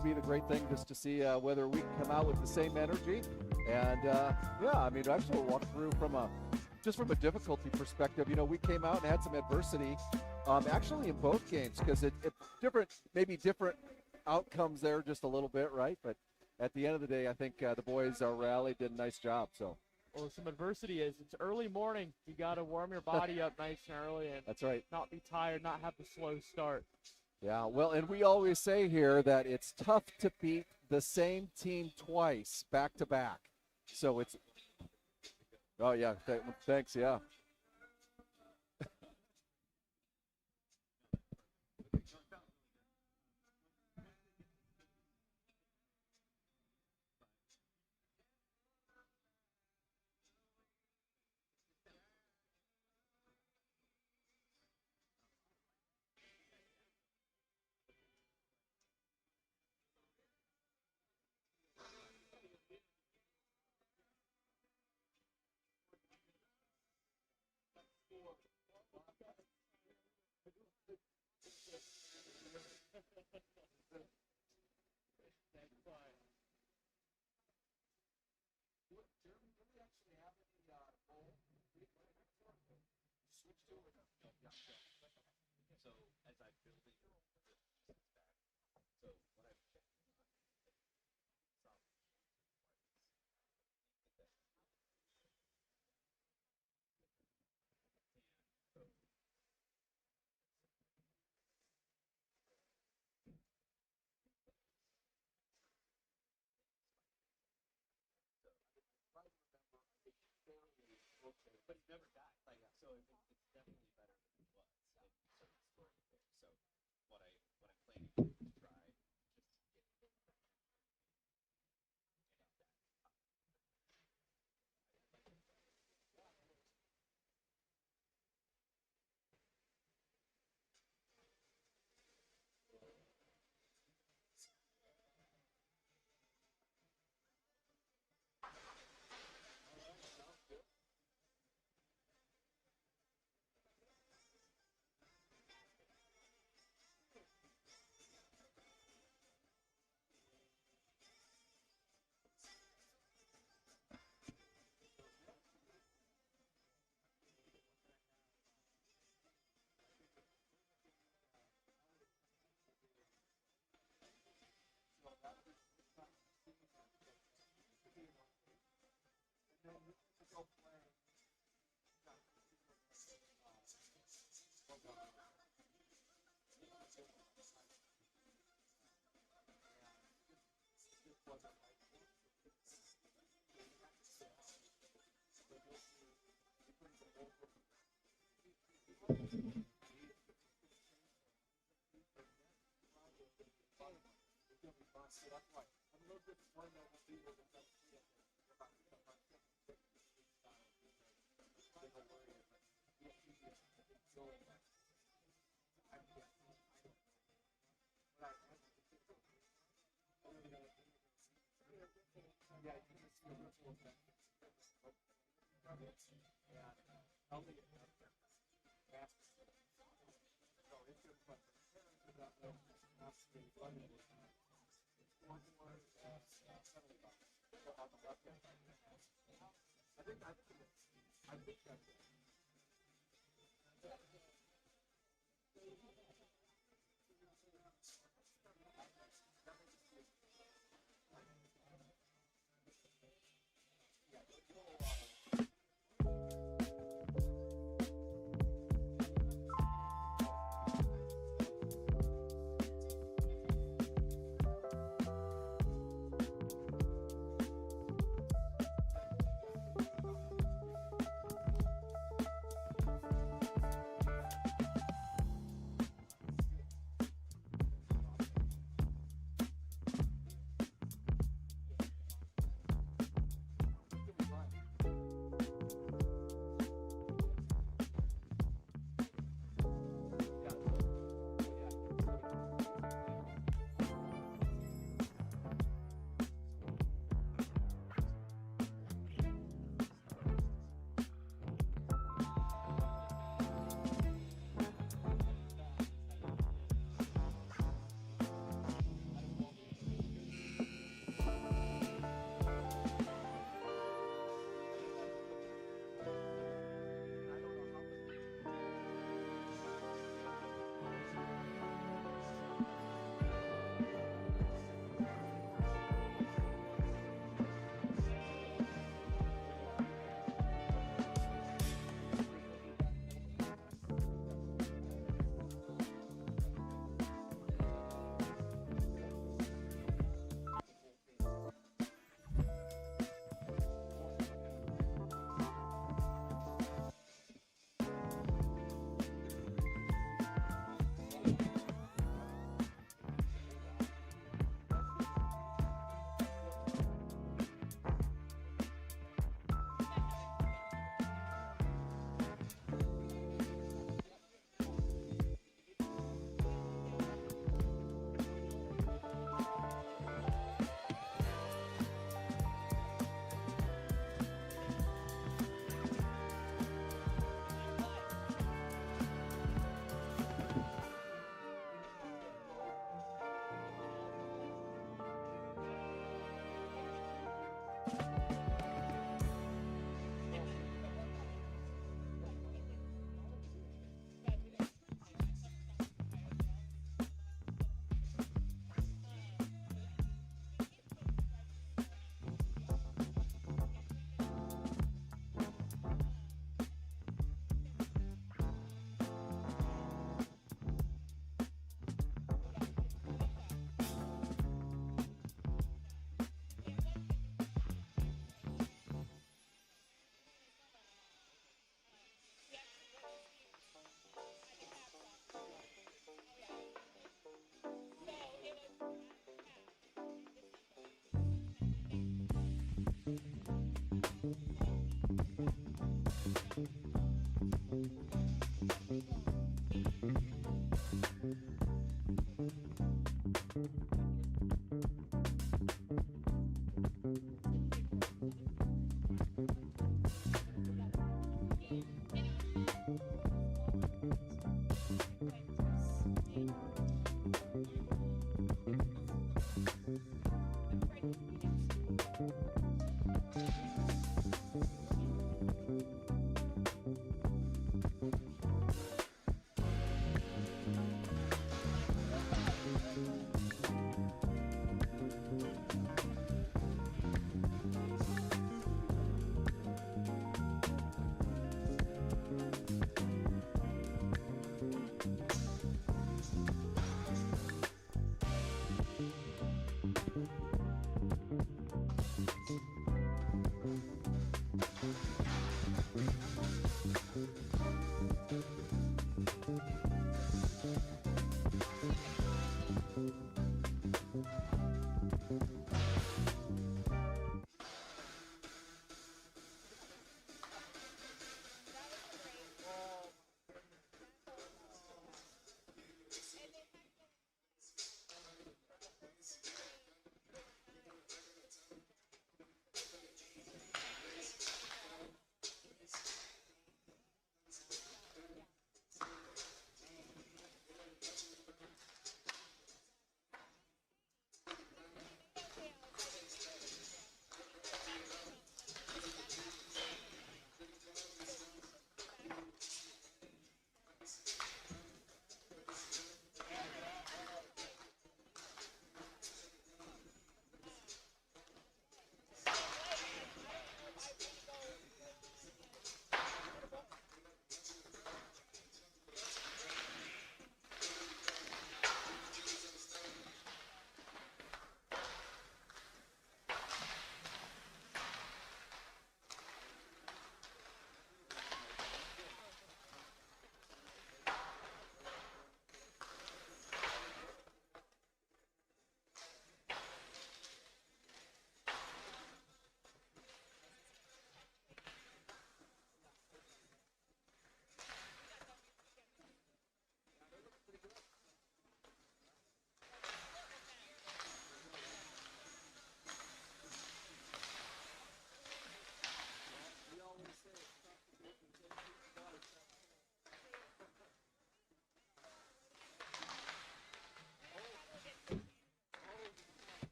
to be the great thing just to see whether we can come out with the same energy. And yeah, I mean, I just want to walk through from a difficulty perspective. You know, we came out and had some adversity, actually in both games because it maybe different outcomes there just a little bit, right? But at the end of the day, I think the boys rallied, did a nice job. So. Well, some adversity is it's early morning. You got to warm your body up nice and early, and that's right. Not be tired, not have the slow start. Yeah, well, and we always say here that it's tough to beat the same team twice back to back. So it's. Oh yeah, thanks. Yeah. But he never died. Like, so it's definitely better than it was in certain stories there. So what I plan to do is try just get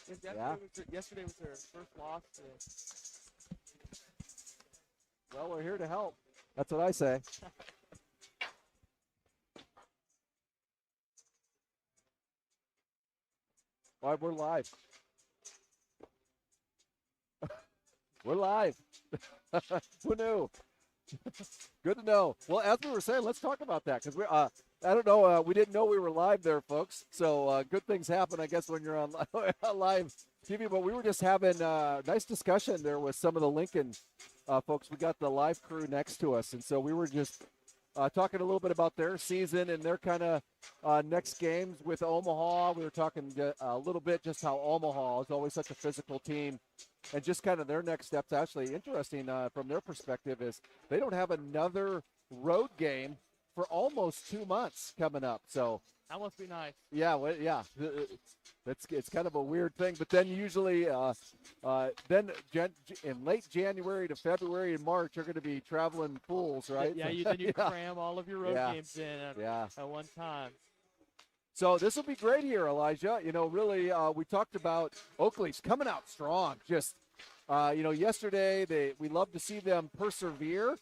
Yesterday was their first loss. Well, we're here to help. That's what I say. All right, we're live. We're live. Who knew? Good to know. Well, as we were saying, let's talk about that because I don't know. We didn't know we were live there, folks. So good things happen, I guess, when you're on live TV. But we were just having a nice discussion there with some of the Lincoln folks. We got the live crew next to us, and so we were just talking a little bit about their season and their kind of next games with Omaha. We were talking a little bit just how Omaha is always such a physical team. And just kind of their next steps, actually interesting from their perspective, is they don't have another road game for almost 2 months coming up. So that must be nice. Yeah, well, yeah, it's kind of a weird thing. But then usually, in late January to February and March, you're going to be traveling fools, right? Yeah, then you cram all of your road games in at one time. So this will be great here, Elijah. You know, really, we talked about Oakley's coming out strong. Just, yesterday we love to see them persevere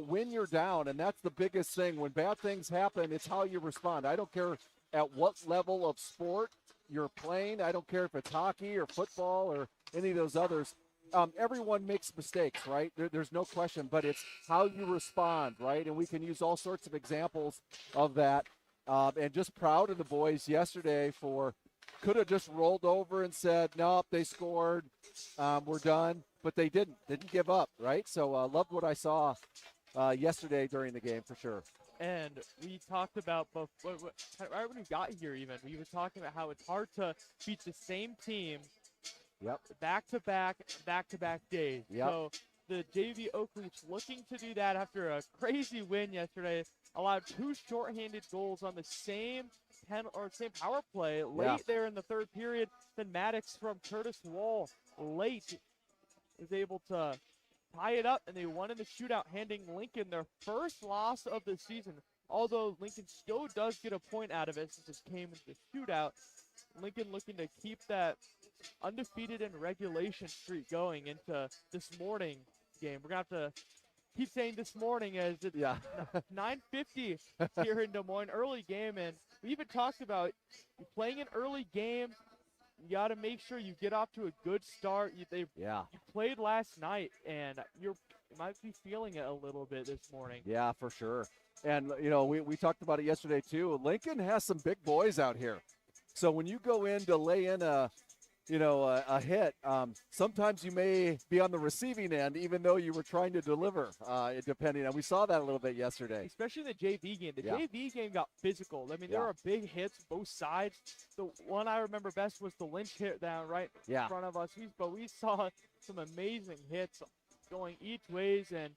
when you're down, and that's the biggest thing. When bad things happen, it's how you respond. I don't care at what level of sport you're playing. I don't care if it's hockey or football or any of those others. Everyone makes mistakes, right? There's no question, but it's how you respond, right? And we can use all sorts of examples of that. And just proud of the boys yesterday could have just rolled over and said, nope, they scored, we're done. But they didn't give up, right? So loved what I saw yesterday during the game for sure. And we talked about, right when we got here even, we were talking about how it's hard to beat the same team back-to-back days. Yep. So the JV Oakleafs looking to do that after a crazy win yesterday. Allowed 2 shorthanded goals on the same power play late there in the third period. Then Maddox from Curtis Wall late was able to tie it up, and they won in the shootout, handing Lincoln their first loss of the season. Although Lincoln still does get a point out of it since it came in the shootout. Lincoln looking to keep that undefeated in regulation streak going into this morning game. We're going to have to keep saying this morning as it's 9:50 here in Des Moines, early game. And we even talked about playing an early game. You got to make sure you get off to a good start. You played last night, and you might be feeling it a little bit this morning. Yeah, for sure. And, we talked about it yesterday, too. Lincoln has some big boys out here. So when you go in to lay in a hit, sometimes you may be on the receiving end, even though you were trying to deliver, depending on. We saw that a little bit yesterday. Especially in the JV game. The JV game got physical. I mean, there were big hits both sides. The one I remember best was the Lynch hit down right in front of us. But we saw some amazing hits going each ways. And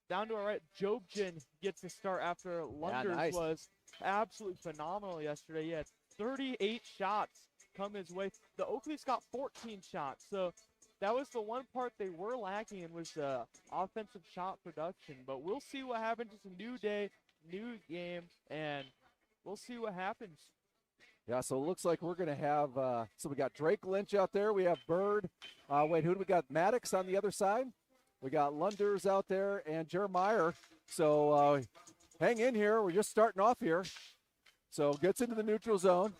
down to our right, Jobjan gets the start after Lunders was absolutely phenomenal yesterday. He had 38 shots come his way. The Oakleys got 14 shots. So that was the one part they were lacking in, was the offensive shot production. But we'll see what happens. It's a new day, new game, and we'll see what happens. Yeah, so it looks like we're going to have so we got Drake Lynch out there. We have Bird. Who do we got? Maddox on the other side. We got Lunders out there and Jeremiah. So hang in here. We're just starting off here. So gets into the neutral zone.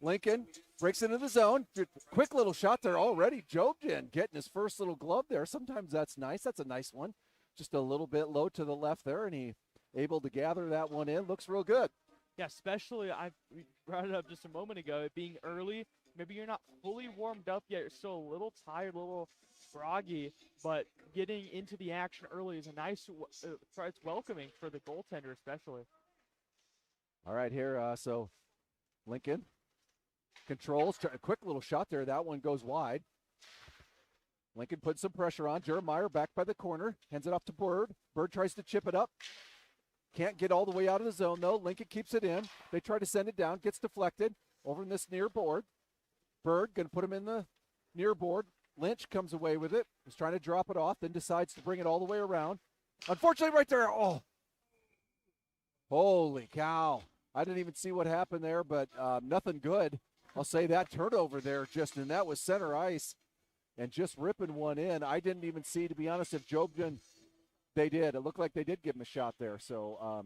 Lincoln breaks into the zone. Quick little shot there already. Jobjan getting his first little glove there. Sometimes that's nice. That's a nice one. Just a little bit low to the left there, and he able to gather that one in. Looks real good. Yeah, especially we brought it up just a moment ago. It being early, maybe you're not fully warmed up yet. You're still a little tired, a little groggy, but getting into the action early is a nice, it's welcoming for the goaltender especially. All right, here, so Lincoln controls, a quick little shot there. That one goes wide. Lincoln puts some pressure on. Jeremiah back by the corner, hands it off to Bird. Bird tries to chip it up. Can't get all the way out of the zone, though. Lincoln keeps it in. They try to send it down, gets deflected over in this near board. Bird going to put him in the near board. Lynch comes away with it. He's trying to drop it off, then decides to bring it all the way around. Unfortunately, right there. Oh, holy cow. I didn't even see what happened there, but nothing good. I'll say that turnover there, and that was center ice and just ripping one in. I didn't even see, to be honest, if Jobden, they did. It looked like they did give him a shot there. So,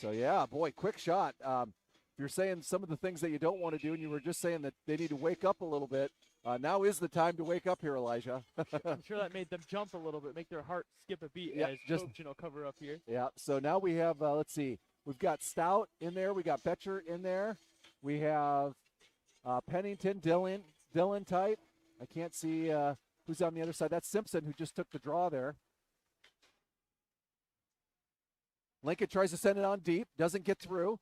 yeah, boy, quick shot. If you're saying some of the things that you don't want to do, and you were just saying that they need to wake up a little bit, now is the time to wake up here, Elijah. I'm sure that made them jump a little bit, make their heart skip a beat Yeah, as just Jobden will cover up here. Yeah, so now we have, let's see, we've got Stout in there. We got Betcher in there. We have Pennington, Dillon type. I can't see who's on the other side. That's Simpson, who just took the draw there. Lincoln tries to send it on deep, doesn't get through.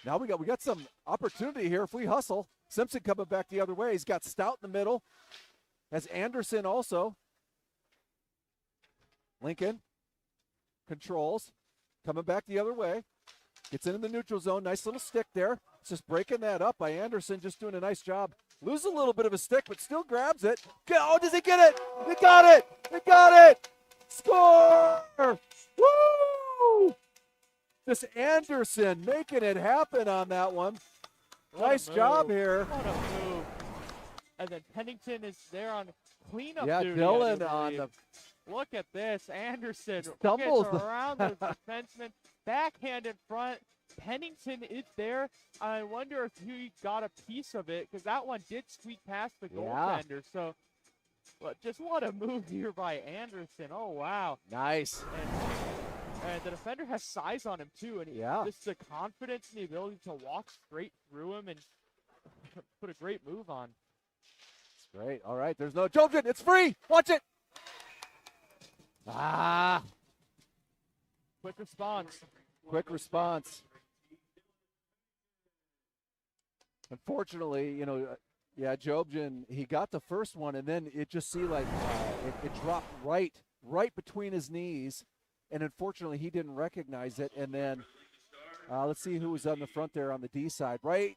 Now we got some opportunity here if we hustle. Simpson coming back the other way. He's got Stout in the middle. Has Anderson also. Lincoln controls, coming back the other way. Gets into the neutral zone. Nice little stick there. It's just breaking that up by Anderson, just doing a nice job. Loses a little bit of a stick, but still grabs it. Oh, does he get it? He got it! He got it! Score! Woo! This Anderson making it happen on that one. Nice job here. What a move. And then Pennington is there on cleanup yeah, duty. Dillon on the. Look at this. Anderson Stumbles gets around the defenseman. Backhand in front. Pennington is there. I wonder if he got a piece of it because that one did squeak past the goaltender. So, but just what a move here by Anderson. Oh, wow. Nice. And the defender has size on him, too. And just the confidence and the ability to walk straight through him and put a great move on. It's great. All right, there's no Jobden. It's free. Watch it. Quick response. Quick response. Unfortunately, Jobden, he got the first one, and then it just seemed like it dropped right between his knees. And unfortunately, he didn't recognize it. And then let's see who was on the front there on the D side. Right.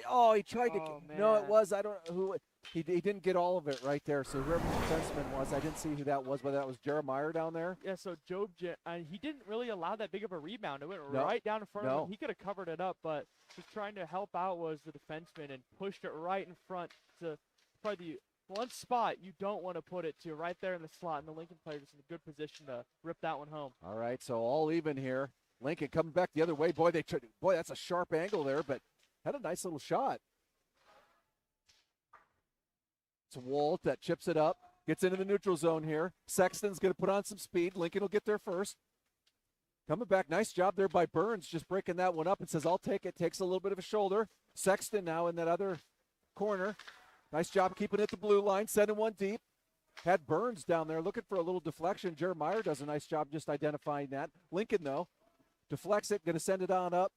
Oh, he tried to. Man. No, it was. I don't know who. He didn't get all of it right there. So whoever the defenseman was, I didn't see who that was. Whether that was Jeremiah down there. Yeah. So he didn't really allow that big of a rebound. It went right down in front of him. He could have covered it up, but just trying to help out was the defenseman and pushed it right in front to probably the one spot you don't want to put it to, right there in the slot, and the Lincoln player is in a good position to rip that one home. All right, so all even here. Lincoln coming back the other way. Boy, that's a sharp angle there, but had a nice little shot. It's Wolt that chips it up, gets into the neutral zone here. Sexton's going to put on some speed. Lincoln will get there first. Coming back, nice job there by Burns, just breaking that one up and says, I'll take it. Takes a little bit of a shoulder. Sexton now in that other corner. Nice job keeping it the blue line, sending one deep. Had Burns down there looking for a little deflection. Jeremiah does a nice job just identifying that. Lincoln, though, deflects it, going to send it on up.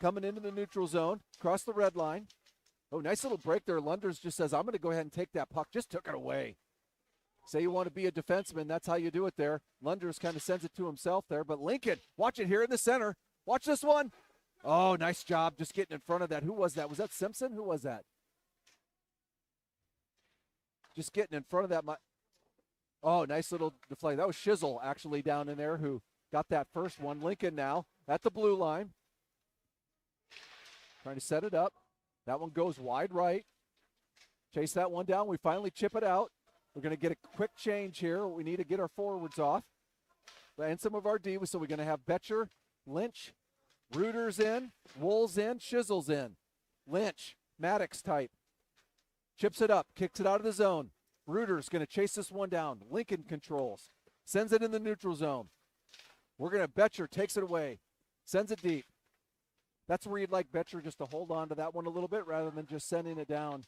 Coming into the neutral zone, across the red line. Oh, nice little break there. Lunders just says, I'm going to go ahead and take that puck. Just took it away. Say you want to be a defenseman, that's how you do it there. Lunders kind of sends it to himself there. But Lincoln, watch it here in the center. Watch this one. Oh, nice job just getting in front of that. Who was that? Was that Simpson? Who was that? Just getting in front of that. Oh, nice little deflect. That was Shizzle actually down in there who got that first one. Lincoln now at the blue line. Trying to set it up. That one goes wide right. Chase that one down. We finally chip it out. We're going to get a quick change here. We need to get our forwards off. And some of our D. So we're going to have Betcher, Lynch, Reuters in, Wolves in, Shizzle's in. Lynch, Maddox type. Chips it up, kicks it out of the zone. Reuters going to chase this one down. Lincoln controls. Sends it in the neutral zone. We're going to Betcher, takes it away. Sends it deep. That's where you'd like Betcher just to hold on to that one a little bit rather than just sending it down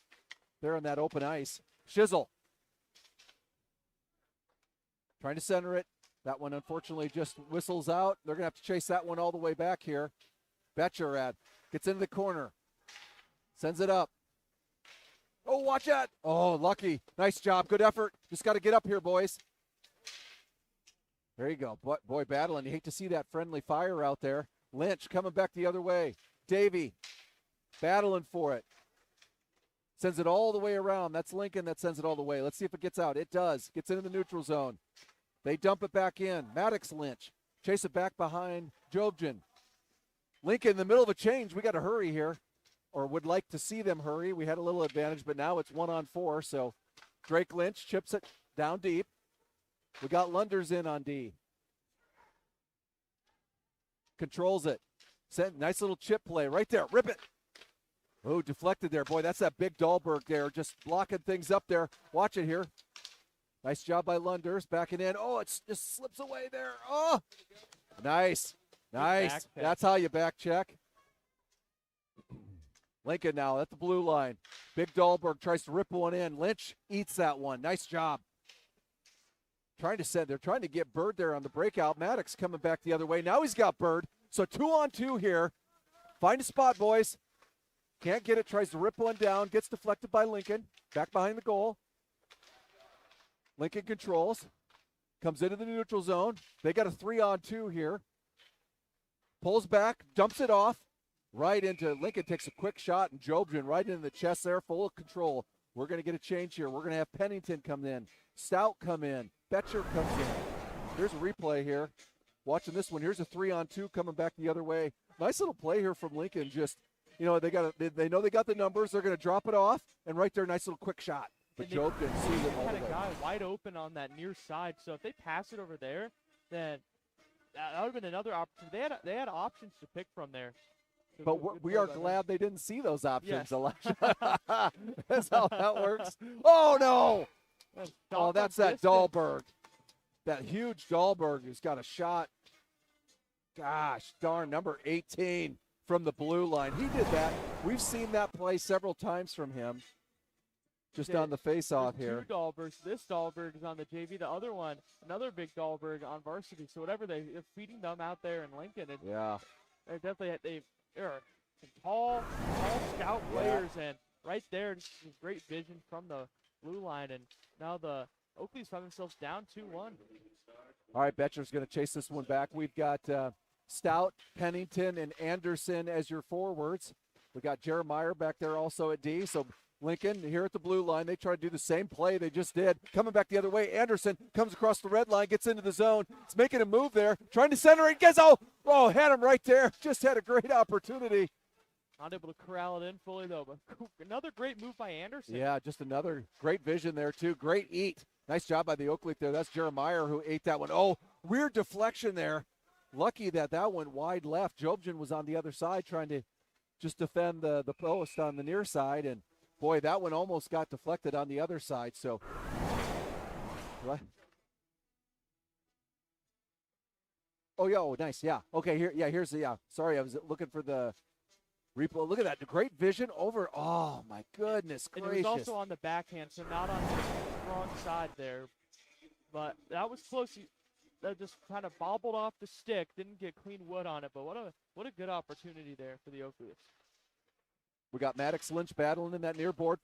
there on that open ice. Shizzle. Trying to center it. That one unfortunately just whistles out. They're going to have to chase that one all the way back here. Betcher gets into the corner. Sends it up. Oh, watch out. Oh, lucky. Nice job. Good effort. Just got to get up here, boys. There you go. Boy, battling. You hate to see that friendly fire out there. Lynch coming back the other way. Davey battling for it. Sends it all the way around. That's Lincoln that sends it all the way. Let's see if it gets out. It does. Gets into the neutral zone. They dump it back in. Maddox Lynch. Chase it back behind Jobden. Lincoln in the middle of a change. We got to hurry here. or would like to see them hurry. We had a little advantage, but now it's 1-on-4. So Drake Lynch chips it down deep. We got Lunders in on D. Controls it. Nice little chip play right there. Rip it. Oh, deflected there. Boy, that's that big Dahlberg there, just blocking things up there. Watch it here. Nice job by Lunders. Backing in. Oh, it just slips away there. Oh, nice. Nice. That's how you back check. Lincoln now at the blue line. Big Dahlberg tries to rip one in. Lynch eats that one. Nice job. They're trying to get Bird there on the breakout. Maddox coming back the other way. Now he's got Bird. So 2-on-2 here. Find a spot, boys. Can't get it. Tries to rip one down. Gets deflected by Lincoln. Back behind the goal. Lincoln controls. Comes into the neutral zone. They got a 3-on-2 here. Pulls back. Dumps it off. Right into Lincoln. Takes a quick shot. And Jobson right into the chest there. Full of control. We're going to get a change here. We're going to have Pennington come in. Stout come in. Betcher comes in. Here's a replay here. Watching this one. Here's a 3-on-2 coming back the other way. Nice little play here from Lincoln. Just, they know they got the numbers. They're going to drop it off. And right there, nice little quick shot. But Jobson sees it all the way. Had a guy wide open on that near side. So if they pass it over there, then that would have been another opportunity. They had options to pick from there. So but we are glad they didn't see those options, yes. Elijah. That's how that works. Oh, no. Oh, that's that Dahlberg. That huge Dahlberg who's got a shot. Gosh darn, number 18 from the blue line. He did that. We've seen that play several times from him. Just on the face-off here. Two Dahlbergs. This Dahlberg is on the JV. The other one, another big Dahlberg on varsity. So whatever they're feeding them out there in Lincoln. Yeah. They're definitely they're some tall scout players, and right there, just great vision from the blue line. And now the Oakleys find themselves down 2-1. All right, Betcher's going to chase this one back. We've got Stout, Pennington, and Anderson as your forwards. We got Jeremiah back there also at D. So Lincoln here at the blue line. They try to do the same play they just did. Coming back the other way, Anderson comes across the red line, gets into the zone. It's making a move there, trying to center it. Gets had him right there. Just had a great opportunity. Not able to corral it in fully though, but another great move by Anderson. Yeah, just another great vision there too. Great eat. Nice job by the Oakley there. That's Jeremiah who ate that one. Oh, weird deflection there. Lucky that went wide left. Jobson was on the other side trying to just defend the post on the near side, and boy, that one almost got deflected on the other side. So, what? Oh, yeah. Oh, nice. Yeah. Okay. Here's the. Sorry, I was looking for the replay. Look at that. Great vision over. Oh my goodness gracious. And it was also on the backhand, so not on the wrong side there. But that was close. That just kind of bobbled off the stick. Didn't get clean wood on it. But what a good opportunity there for the Oakleys. We got Maddox Lynch battling in that near board.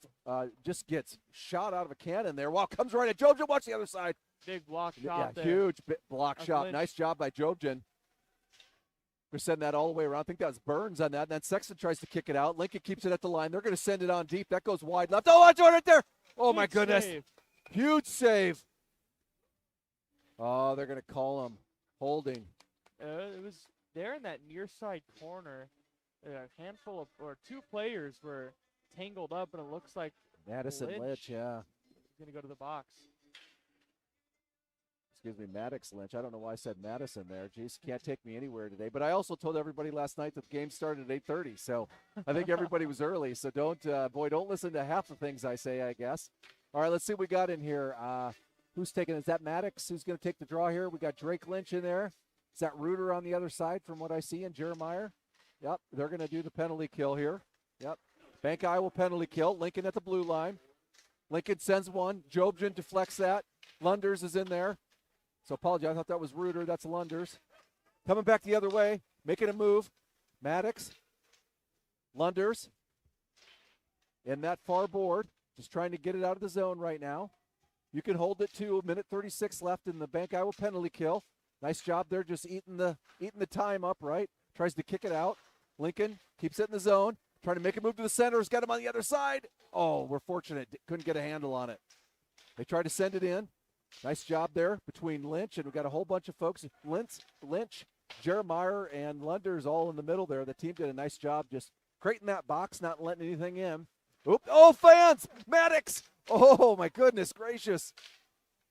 Just gets shot out of a cannon there. Wow, comes right at Jobson. Watch the other side. Big block shot there. Huge block shot. Lynch. Nice job by Jobson. We're sending that all the way around. I think that was Burns on that. And then Sexton tries to kick it out. Lincoln keeps it at the line. They're going to send it on deep. That goes wide left. Oh, watch it right there. Oh, my goodness. Save. Huge save. Oh, they're going to call him holding. It was there in that near side corner. A handful of, or two players were tangled up, and it looks like Madison Lynch, yeah. He's going to go to the box. Excuse me, Maddox Lynch. I don't know why I said Madison there. Jeez, can't take me anywhere today. But I also told everybody last night that the game started at 8:30, so I think everybody was early. So don't listen to half the things I say, I guess. All right, let's see what we got in here. Who's taking? Is that Maddox who's going to take the draw here? We got Drake Lynch in there. Is that Reuter on the other side from what I see, and Jeremiah? Yep, they're going to do the penalty kill here. Yep, Bank Iowa penalty kill. Lincoln at the blue line. Lincoln sends one. Jobson deflects that. Lunders is in there. So apologize, I thought that was Reuter. That's Lunders. Coming back the other way, making a move. Maddox. Lunders. In that far board. Just trying to get it out of the zone right now. You can hold it to 1:36 left in the Bank Iowa penalty kill. Nice job there, just eating the time up, right? Tries to kick it out. Lincoln keeps it in the zone. Trying to make a move to the center. Has got him on the other side. Oh, we're fortunate. Couldn't get a handle on it. They tried to send it in. Nice job there between Lynch, and we've got a whole bunch of folks. Lynch, Jeremiah, and Lunders all in the middle there. The team did a nice job just creating that box, not letting anything in. Oop. Oh, fans! Maddox! Oh, my goodness gracious.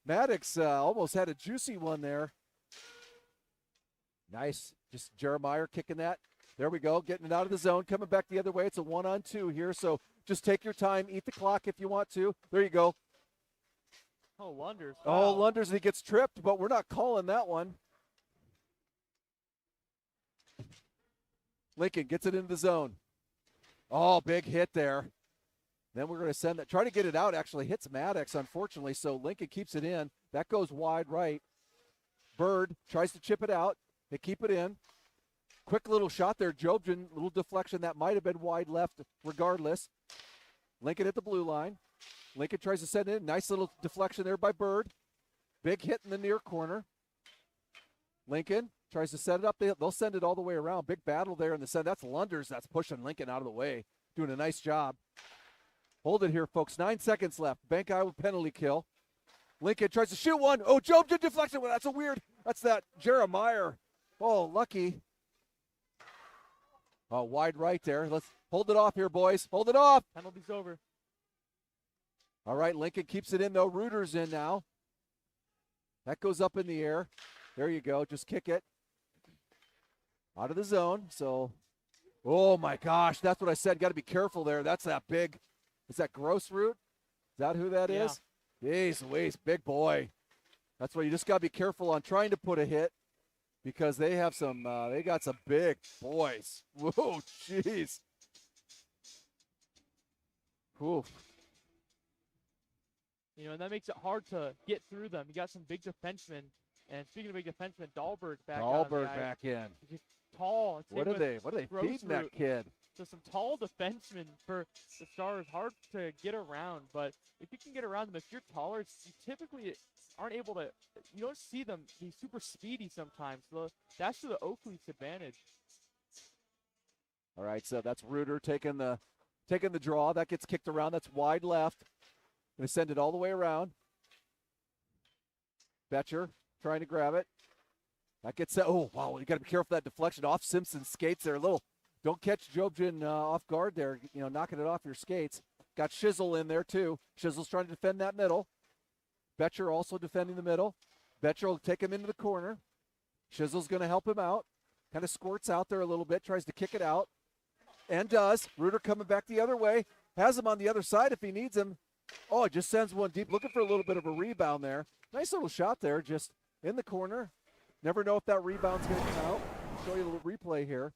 Maddox almost had a juicy one there. Nice. Just Jeremiah kicking that. There we go. Getting it out of the zone. Coming back the other way. It's a 1-on-2 here, so just take your time. Eat the clock if you want to. There you go. Oh, Lunders. Wow. Oh, Wow. Lunders, and he gets tripped, but we're not calling that one. Lincoln gets it into the zone. Oh, big hit there. Then we're going to send that. Try to get it out, actually hits Maddox, unfortunately, so Lincoln keeps it in. That goes wide right. Bird tries to chip it out. They keep it in. Quick little shot there, Jobson, little deflection. That might have been wide left regardless. Lincoln at the blue line. Lincoln tries to send it in. Nice little deflection there by Bird. Big hit in the near corner. Lincoln tries to set it up. They'll send it all the way around. Big battle there in the center. That's Lunders that's pushing Lincoln out of the way. Doing a nice job. Hold it here, folks. 9 seconds left. Bank Iowa penalty kill. Lincoln tries to shoot one. Oh, Jobson deflection. Well, that's that Jeremiah. Oh, lucky. Oh, wide right there. Let's hold it off here, boys. Hold it off. Penalty's over. All right, Lincoln keeps it in, though. Reuter's in now. That goes up in the air. There you go. Just kick it. Out of the zone. So, oh, my gosh. That's what I said. Got to be careful there. That's that big. Is that Grossroot? Is that who that is? Jeez Louise, big boy. That's why you just got to be careful on trying to put a hit because they have some, they got some big boys. Whoa, jeez. Oof. You know, and that makes it hard to get through them. You got some big defensemen. And speaking of big defensemen, Dahlberg's back out. Dahlberg back in. He's tall. What are they feeding that kid? So some tall defensemen for the Stars. Hard to get around, but if you can get around them, if you're taller, you typically aren't able to, you don't see them be super speedy sometimes. So that's to the Oakleaf's advantage. All right, so that's Reuter taking the draw. That gets kicked around. That's wide left. Going to send it all the way around. Betcher trying to grab it. That gets, oh, wow, you got to be careful of that deflection off Simpson's skates there. A little, don't catch Jobson off guard there, you know, knocking it off your skates. Got Shizzle in there, too. Shizzle's trying to defend that middle. Betcher also defending the middle. Betcher will take him into the corner. Shizzle's going to help him out. Kind of squirts out there a little bit, tries to kick it out. And does. Reuter coming back the other way. Has him on the other side if he needs him. Oh, just sends one deep. Looking for a little bit of a rebound there. Nice little shot there, just in the corner. Never know if that rebound's going to come out. I'll show you a little replay here,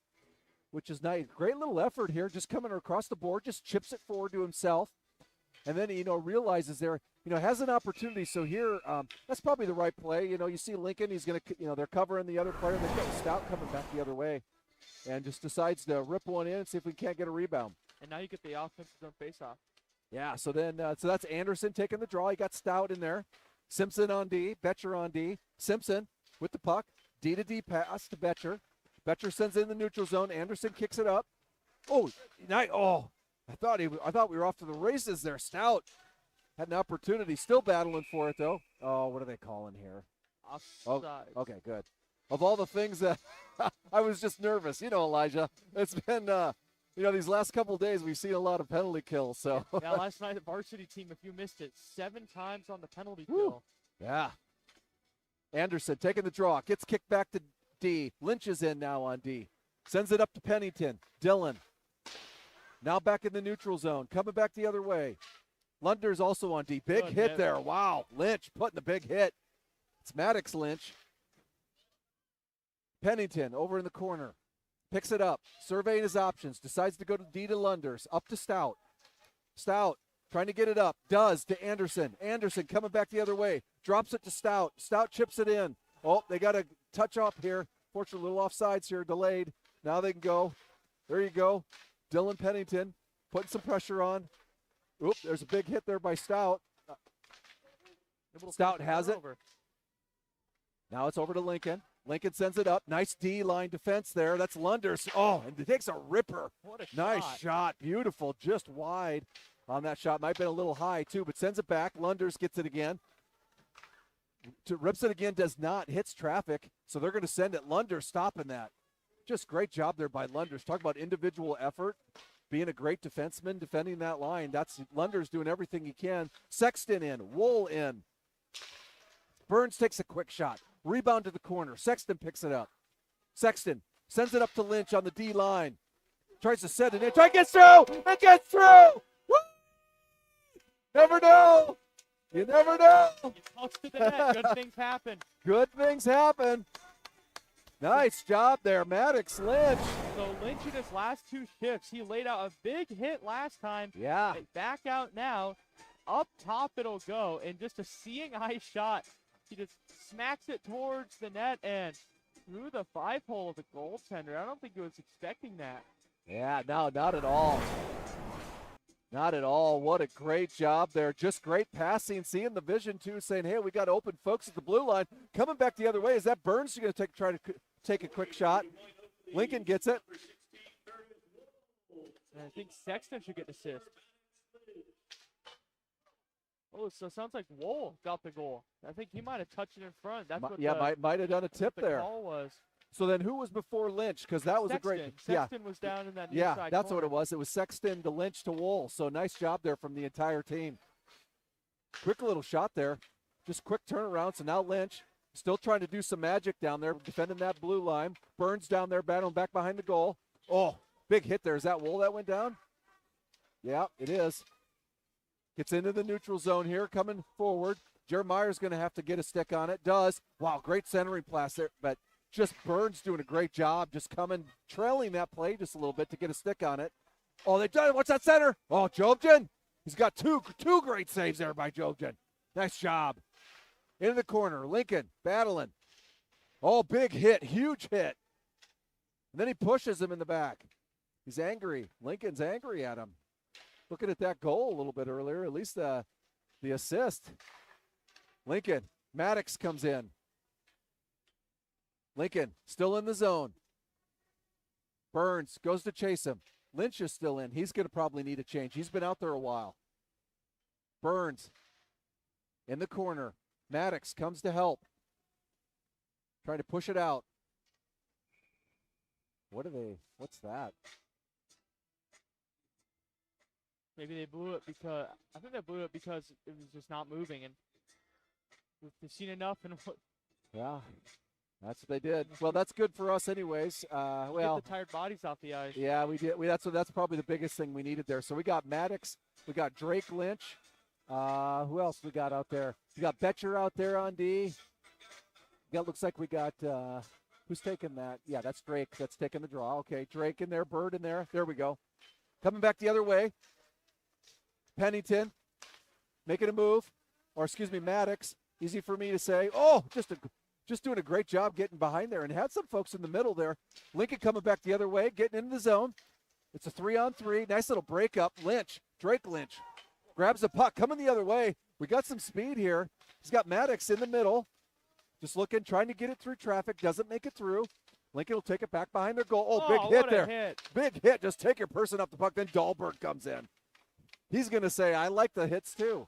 which is nice. Great little effort here, just coming across the board, just chips it forward to himself. And then, you know, realizes there, you know, has an opportunity. So here, that's probably the right play. You know, you see Lincoln, he's going to, you know, they're covering the other player. They've got Stout coming back the other way and just decides to rip one in and see if we can't get a rebound. And now you get the offensive zone faceoff. Yeah, so then, so that's Anderson taking the draw. He got Stout in there. Simpson on D, Betcher on D. Simpson with the puck. D to D pass to Betcher. Betcher sends it in the neutral zone. Anderson kicks it up. Oh, nice. Oh, I thought we were off to the races there. Stout had an opportunity. Still battling for it, though. Oh, what are they calling here? Offside. Oh, okay, good. Of all the things that I was just nervous. You know, Elijah, it's been you know, these last couple of days, we've seen a lot of penalty kills. So yeah, last night the varsity team, if you missed it, 7 times on the penalty kill. Yeah. Anderson taking the draw, gets kicked back to D. Lynch is in now on D. Sends it up to Pennington. Dillon. Now back in the neutral zone, coming back the other way. Lunder's also on D. Big hit there. Wow. Lynch putting the big hit. It's Maddox Lynch. Pennington over in the corner. Picks it up, surveying his options, decides to go to D to Lunders, up to Stout. Stout trying to get it up, does to Anderson. Anderson coming back the other way, drops it to Stout. Stout chips it in. Oh, they got a touch up here. Fortunately, a little offsides here, delayed. Now they can go. There you go. Dylan Pennington putting some pressure on. Oop, there's a big hit there by Stout. Stout has it. Now it's over to Lincoln. Lincoln sends it up. Nice D-line defense there. That's Lunders. Oh, and it takes a ripper. What a nice shot. Beautiful. Just wide on that shot. Might have been a little high, too, but sends it back. Lunders gets it again. Rips it again, does not. Hits traffic, so they're going to send it. Lunders stopping that. Just great job there by Lunders. Talk about individual effort, being a great defenseman, defending that line. That's Lunders doing everything he can. Sexton in, Wool in. Burns takes a quick shot. Rebound to the corner. Sexton picks it up. Sexton sends it up to Lynch on the D line. Tries to set it in. Try to get through. It gets through. Woo! Never know. You never know. Close to the net. Good things happen. Good things happen. Nice job there, Maddox Lynch. So Lynch in his last 2 shifts, he laid out a big hit last time. Yeah. Back out now. Up top it'll go. And just a seeing eye shot. He just smacks it towards the net and through the 5-hole of the goaltender. I don't think he was expecting that. Yeah, no, not at all. Not at all. What a great job there. Just great passing, seeing the vision too, saying, hey, we got open folks at the blue line. Coming back the other way. Is that Burns going to try to take a quick shot? Lincoln gets it. And I think Sexton should get the assist. Oh, so it sounds like Wool got the goal. I think he might have touched it in front. That's what might have done a tip there. The call was. So then who was before Lynch? Because that was Sexton. a great. Sexton was down in that near Yeah, side that's corner. what it was. It was Sexton to Lynch to Wool. So nice job there from the entire team. Quick little shot there. Just quick turnaround. So now Lynch still trying to do some magic down there, defending that blue line. Burns down there, battling back behind the goal. Oh, big hit there. Is that Wool that went down? Yeah, it is. Gets into the neutral zone here, coming forward. Jeremiyer's going to have to get a stick on it. Does. Wow, great centering pass there, but just Burns doing a great job, just coming, trailing that play just a little bit to get a stick on it. Oh, they done it. What's that center? Oh, Jobjan. He's got two great saves there by Jobjan. Nice job. Into the corner. Lincoln battling. Oh, big hit. Huge hit. And then he pushes him in the back. He's angry. Lincoln's angry at him. Looking at that goal a little bit earlier, at least the assist. Lincoln. Maddox comes in. Lincoln still in the zone. Burns goes to chase him. Lynch is still in. He's going to probably need a change. He's been out there a while. Burns in the corner. Maddox comes to help. Trying to push it out. What's that? Maybe they blew it because, I think they blew it because it was just not moving. And we've seen enough. And Yeah, that's what they did. Well, that's good for us anyways. Get the tired bodies off the ice. Yeah, we did. That's probably the biggest thing we needed there. So we got Maddox. We got Drake Lynch. Who else we got out there? We got Betcher out there on D. Looks like we got, who's taking that? Yeah, that's Drake. That's taking the draw. Okay, Drake in there, Bird in there. There we go. Coming back the other way. Pennington making a move. Or excuse me, Maddox. Easy for me to say. Oh, just doing a great job getting behind there and had some folks in the middle there. Lincoln coming back the other way, getting into the zone. It's a 3-on-3. Nice little break up. Lynch, Drake Lynch, grabs the puck, coming the other way. We got some speed here. He's got Maddox in the middle. Just looking, trying to get it through traffic. Doesn't make it through. Lincoln will take it back behind their goal. Oh, big hit there. Hit. Big hit. Just take your person up the puck. Then Dahlberg comes in. He's going to say, I like the hits too.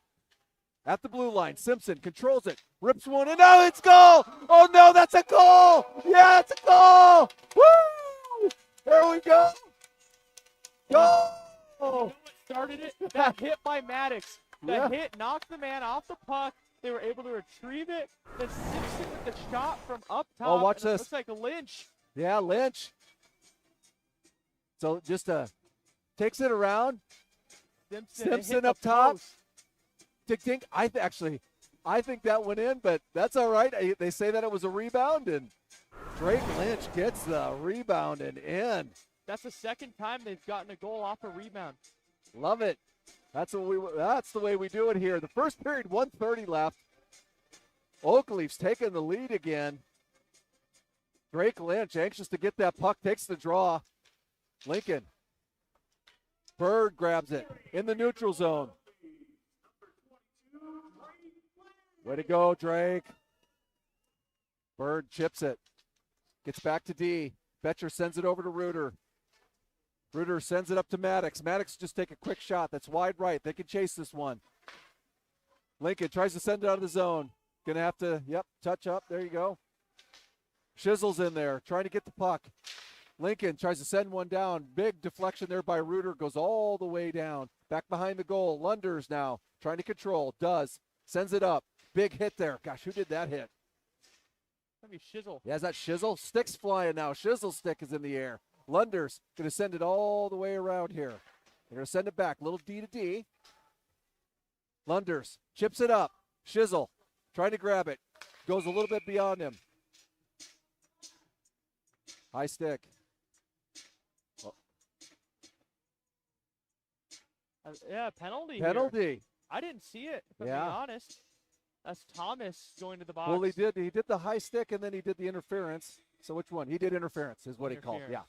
At the blue line, Simpson controls it, rips one, and now it's goal! Oh no, that's a goal! Yeah, it's a goal! Woo! There we go! Goal! You know what started it? That hit by Maddox. The hit knocked the man off the puck. They were able to retrieve it. Then Simpson with the shot from up top. Oh, watch this. Looks like a Lynch. Yeah, Lynch. So just takes it around. Simpson up top. Post. Dink. I think that went in, but that's all right. They say that it was a rebound, and Drake Lynch gets the rebound and in. That's the second time they've gotten a goal off a rebound. Love it. That's the way we do it here. The first period, 1:30 left. Oakleaf's taking the lead again. Drake Lynch anxious to get that puck, takes the draw. Lincoln. Bird grabs it in the neutral zone. Way to go, Drake. Bird chips it. Gets back to D. Betcher sends it over to Reuter. Reuter sends it up to Maddox. Maddox just take a quick shot. That's wide right. They can chase this one. Lincoln tries to send it out of the zone. Gonna have to, touch up. There you go. Shizzle's in there trying to get the puck. Lincoln tries to send one down. Big deflection there by Reuter. Goes all the way down. Back behind the goal. Lunders now trying to control. Does. Sends it up. Big hit there. Gosh, who did that hit? Maybe Shizzle. Yeah, is that Shizzle? Stick's flying now. Shizzle stick is in the air. Lunders going to send it all the way around here. They're going to send it back. Little D to D. Lunders chips it up. Shizzle trying to grab it. Goes a little bit beyond him. High stick. Oh. Yeah, penalty. Penalty. Here. I didn't see it, if I'm being honest. That's Thomas going to the box. Well, he did the high stick, and then he did the interference. So which one? He did interference is what he called. Yeah.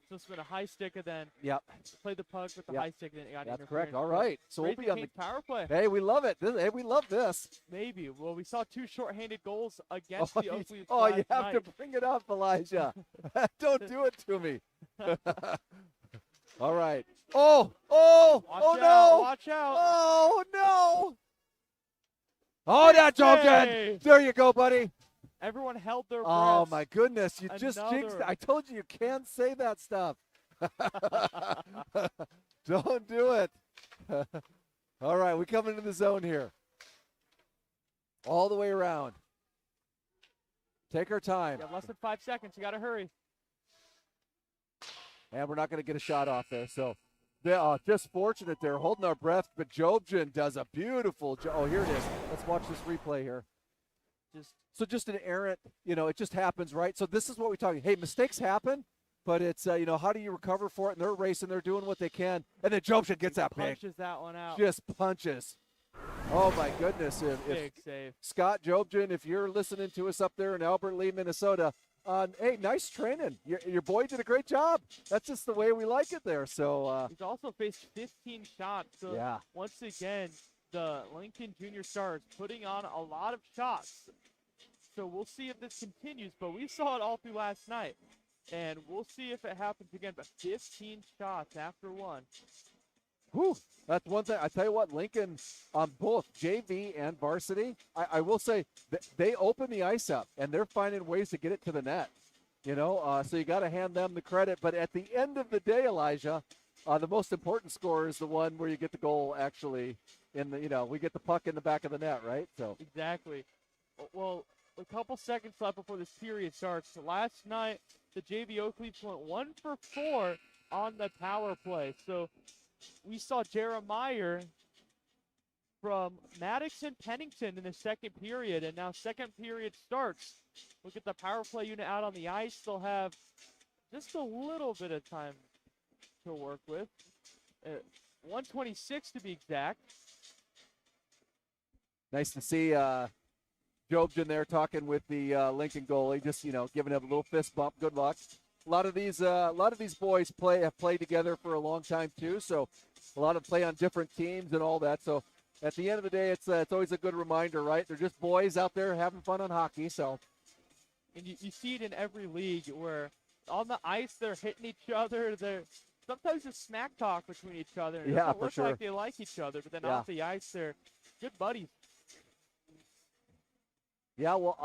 So it's been a high stick and then played the puck with the high stick and then got That's interference. correct. All right. So we'll be on the power play. Hey, we love it. Hey, we love this. Maybe. Well, we saw 2 shorthanded goals against the Oak Leafs. Oh, you have to bring it up, Elijah. Don't do it to me. All right. Oh, no. Watch out. Oh, no. Oh, that's Jojen. There you go, buddy. Everyone held their breath. Oh, my goodness. You just jinxed it. I told you can't say that stuff. Don't do it. All right, we come into the zone here. All the way around. Take our time. You have less than 5 seconds. You got to hurry. And we're not going to get a shot off there. So just fortunate there, holding our breath. But Jobjan does a beautiful job. Oh, here it is. Let's watch this replay here. Just an errant, it just happens, right? So this is what we're talking. Hey, mistakes happen, but it's, how do you recover for it? And they're racing. They're doing what they can. And then Jobjan gets that big. Punches that one out. Just punches. Oh, my goodness. Big save. Scott Jobjan, if you're listening to us up there in Albert Lee, Minnesota, hey, nice training. Your boy did a great job. That's just the way we like it there. So he's also faced 15 shots. So once again, the Lincoln Junior Stars putting on a lot of shots. So we'll see if this continues, but we saw it all through last night. And we'll see if it happens again. But 15 shots after one. Whew, that's one thing. I tell you what, Lincoln on both JV and varsity, I will say they open the ice up, and they're finding ways to get it to the net. So you got to hand them the credit. But at the end of the day, Elijah, the most important score is the one where you get the goal actually in the, we get the puck in the back of the net, right? So exactly. Well, a couple seconds left before this period starts. Last night, the JV Oak Leafs went 1 for 4 on the power play. So we saw Jeremiah from Maddox and Pennington in the second period, and now second period starts. Look at the power play unit out on the ice. They'll have just a little bit of time to work with. 1:26 to be exact. Nice to see Jobjan there talking with the Lincoln goalie, just giving him a little fist bump. Good luck. A lot of these boys have played together for a long time too. So a lot of play on different teams and all that. So at the end of the day, it's always a good reminder, right? They're just boys out there having fun on hockey. So, and you see it in every league where on the ice they're hitting each other. Sometimes there's smack talk between each other. And it doesn't look like they like each other, but then off the ice they're good buddies. Yeah, well,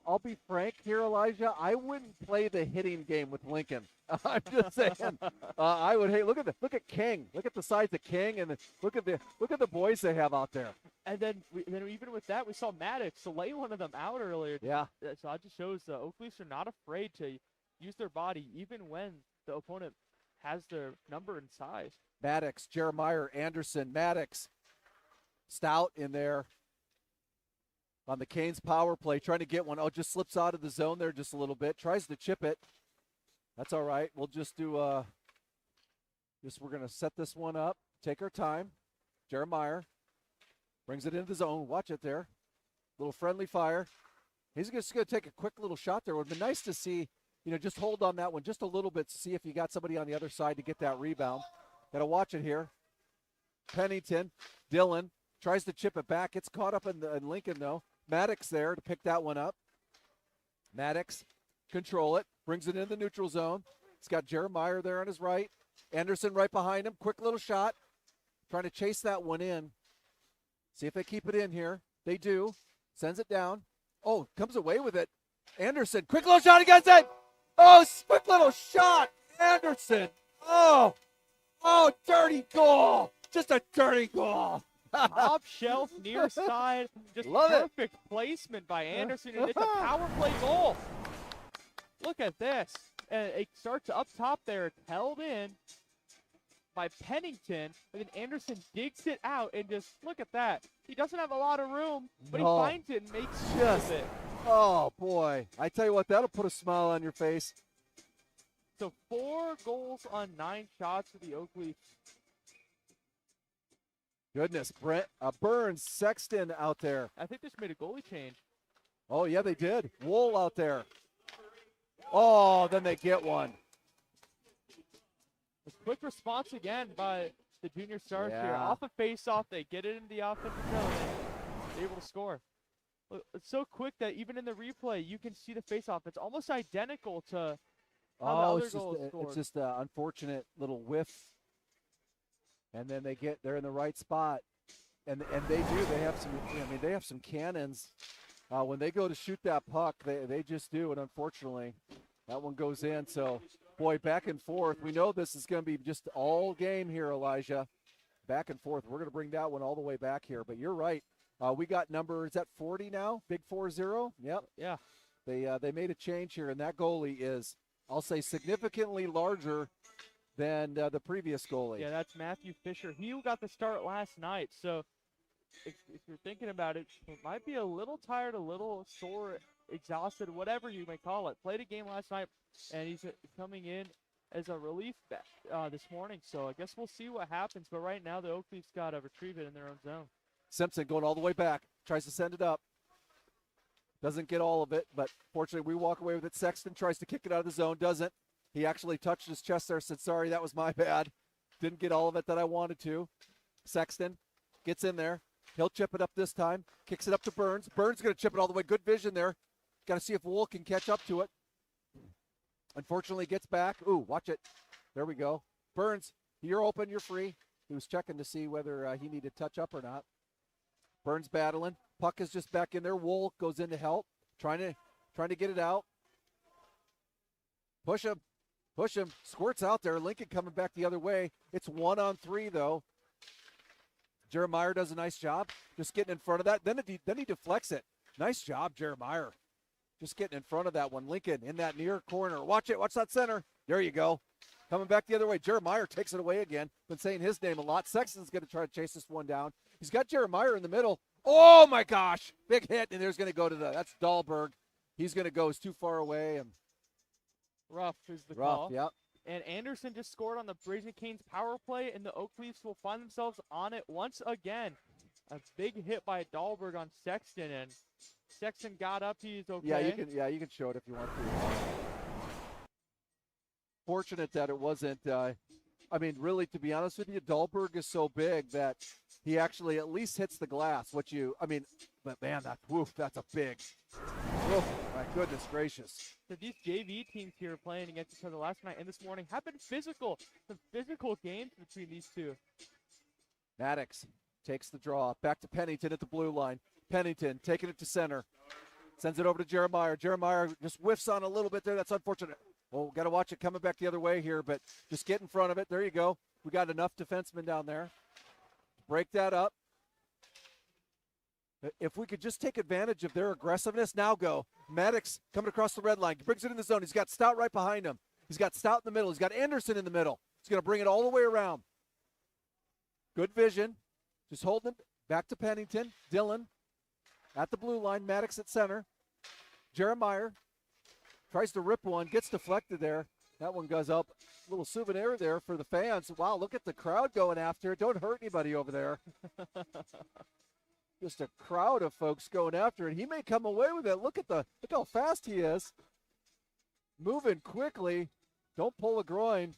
I'll be frank here, Elijah. I wouldn't play the hitting game with Lincoln. I'm just saying. I would hate. Look at King. Look at the size of King, and look at the boys they have out there. And then even with that, we saw Maddox lay one of them out earlier. Yeah. So that just shows the Oak Leafs are not afraid to use their body, even when the opponent has their number and size. Maddox, Jeremiah, Anderson, Maddox, Stout in there. On the Canes power play, trying to get one. Oh, just slips out of the zone there just a little bit. Tries to chip it. That's all right. We'll just do we're going to set this one up. Take our time. Jeremiah brings it into the zone. Watch it there. Little friendly fire. He's just going to take a quick little shot there. It would be nice to see, just hold on that one just a little bit to see if you got somebody on the other side to get that rebound. Got to watch it here. Pennington, Dylan tries to chip it back. It's caught up in Lincoln, though. Maddox there to pick that one up. Maddox, control it, brings it in the neutral zone. He's got Jeremiah there on his right. Anderson right behind him. Quick little shot. Trying to chase that one in. See if they keep it in here. They do. Sends it down. Oh, comes away with it. Anderson, quick little shot against it. Oh, quick little shot. Anderson. Oh, dirty goal. Just a dirty goal. Top shelf, near side. Just Love it. perfect placement by Anderson, and it's a power play goal. Look at this. And it starts up top there. It's held in by Pennington, and then Anderson digs it out, and just look at that. He doesn't have a lot of room, but he finds it and makes use of it. Oh, boy. I tell you what, that'll put a smile on your face. So 4 goals on 9 shots for the Oak Leafs. Goodness, Burns, Sexton out there. I think they just made a goalie change. Oh, yeah, they did. Wool out there. Oh, then they get one. A quick response again by the junior stars here. Yeah. Off a face-off, they get it into the offensive zone, and they're able to score. It's so quick that even in the replay, you can see the face-off. It's almost identical to how the other goal is scored. It's just an unfortunate little whiff. And then they're in the right spot. And they do. They have some, they have some cannons. When they go to shoot that puck, they just do. And unfortunately, that one goes in. So, boy, back and forth. We know this is going to be just all game here, Elijah. Back and forth. We're going to bring that one all the way back here. But you're right. We got number, is that 40 now? Big 4-0? Yep. Yeah. They made a change here, and that goalie is, I'll say, significantly larger than the previous goalie. Yeah, that's Matthew Fisher. He got the start last night. So if you're thinking about it, he might be a little tired, a little sore, exhausted, whatever you may call it. Played a game last night, and he's coming in as a relief this morning. So I guess we'll see what happens. But right now, the Oak Leafs got to retrieve it in their own zone. Simpson going all the way back, tries to send it up. Doesn't get all of it, but fortunately we walk away with it. Sexton tries to kick it out of the zone, doesn't. He actually touched his chest there, said, sorry, that was my bad. Didn't get all of it that I wanted to. Sexton gets in there. He'll chip it up this time. Kicks it up to Burns. Burns going to chip it all the way. Good vision there. Got to see if Wool can catch up to it. Unfortunately, gets back. Ooh, watch it. There we go. Burns, you're open. You're free. He was checking to see whether he needed touch up or not. Burns battling. Puck is just back in there. Wool goes in to help. Trying to get it out. Push him. Squirts out there. Lincoln coming back the other way. It's 1-on-3 though. Jeremiah does a nice job just getting in front of that. Then he deflects it. Nice job, Jeremiah. Just getting in front of that one. Lincoln in that near corner. Watch it. Watch that center. There you go. Coming back the other way. Jeremiah takes it away again. Been saying his name a lot. Sexton's going to try to chase this one down. He's got Jeremiah in the middle. Oh, my gosh. Big hit, and there's going to go to that's Dahlberg. He's going to go. He's too far away. And rough is the call. Yep. And Anderson just scored on the Brazen Canes power play, and the Oak Leafs will find themselves on it once again. A big hit by Dahlberg on Sexton, and Sexton got up. He's okay. You can show it if you want to. Fortunate that it wasn't. Really, to be honest with you, Dahlberg is so big that he actually at least hits the glass. But man, that's a big. Oh, my goodness gracious. So these JV teams here playing against each other last night and this morning have been physical. Some physical games between these two. Maddox takes the draw. Back to Pennington at the blue line. Pennington taking it to center. Sends it over to Jeremiah. Jeremiah just whiffs on a little bit there. That's unfortunate. Oh, got to watch it coming back the other way here, but just get in front of it. There you go. We got enough defensemen down there. Break that up. If we could just take advantage of their aggressiveness, now go. Maddox coming across the red line. Brings it in the zone. He's got Stout right behind him. He's got Stout in the middle. He's got Anderson in the middle. He's going to bring it all the way around. Good vision. Just holding it. Back to Pennington. Dillon at the blue line. Maddox at center. Jeremiah tries to rip one. Gets deflected there. That one goes up. A little souvenir there for the fans. Wow, look at the crowd going after it. Don't hurt anybody over there. Just a crowd of folks going after it. He may come away with it. Look how fast he is. Moving quickly. Don't pull a groin.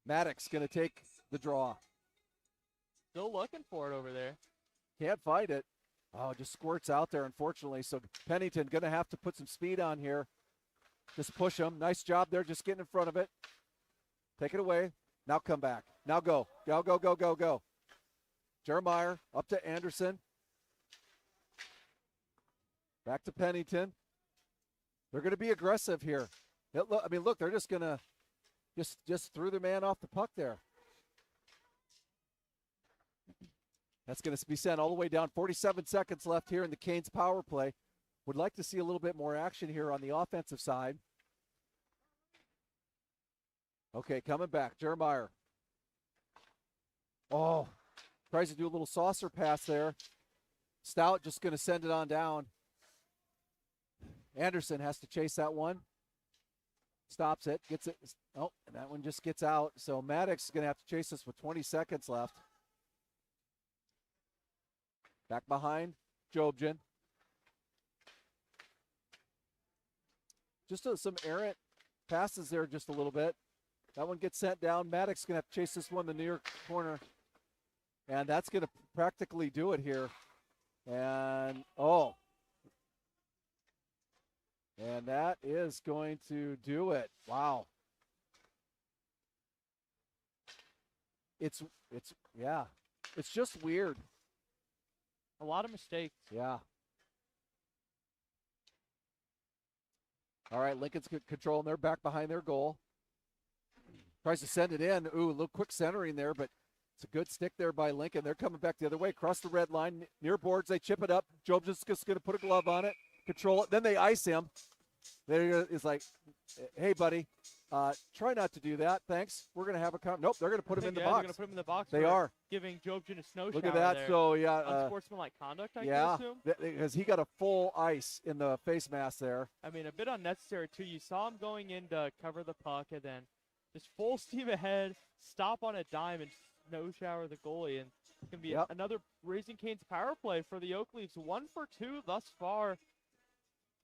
Maddox going to take the draw. Still looking for it over there. Can't find it. Oh, just squirts out there, unfortunately. So Pennington going to have to put some speed on here. Just push him. Nice job there, just getting in front of it. Take it away. Now come back. Now go. Go. Jeremiah up to Anderson. Back to Pennington. They're going to be aggressive here. I mean, look, they're just going to just threw the man off the puck there. That's going to be sent all the way down. 47 seconds left here in the Canes power play. Would like to see a little bit more action here on the offensive side. Okay, coming back. Jeremiah. Oh, tries to do a little saucer pass there. Stout just going to send it on down. Anderson has to chase that one. Stops it, gets it. Oh, and that one just gets out. So Maddox is going to have to chase this with 20 seconds left. Back behind, Jobjan. Just some errant passes there just a little bit. That one gets sent down. Maddox is going to have to chase this one in the near corner. And that's going to practically do it here. And, oh. And that is going to do it. Wow. It's yeah. It's just weird. A lot of mistakes. Yeah. All right, Lincoln's controlling. They're back behind their goal. Tries to send it in. Ooh, a little quick centering there, but it's a good stick there by Lincoln. They're coming back the other way, across the red line, near boards. They chip it up. Job just going to put a glove on it, control it. Then they ice him. There is like, hey, buddy, try not to do that. Thanks. We're going to have a nope, they're going to put him in the box. They're going to put him in the box. They are. Giving Jobjan a snow Look shower at that. there. So, yeah. Unsportsmanlike conduct, I can assume. Because he got a full ice in the face mask there. I mean, a bit unnecessary, too. You saw him going in to cover the puck and then just full steam ahead, stop on a dime, and snow shower the goalie. And it can be another Raising Cane's power play for the Oak Leafs. 1 for 2 thus far.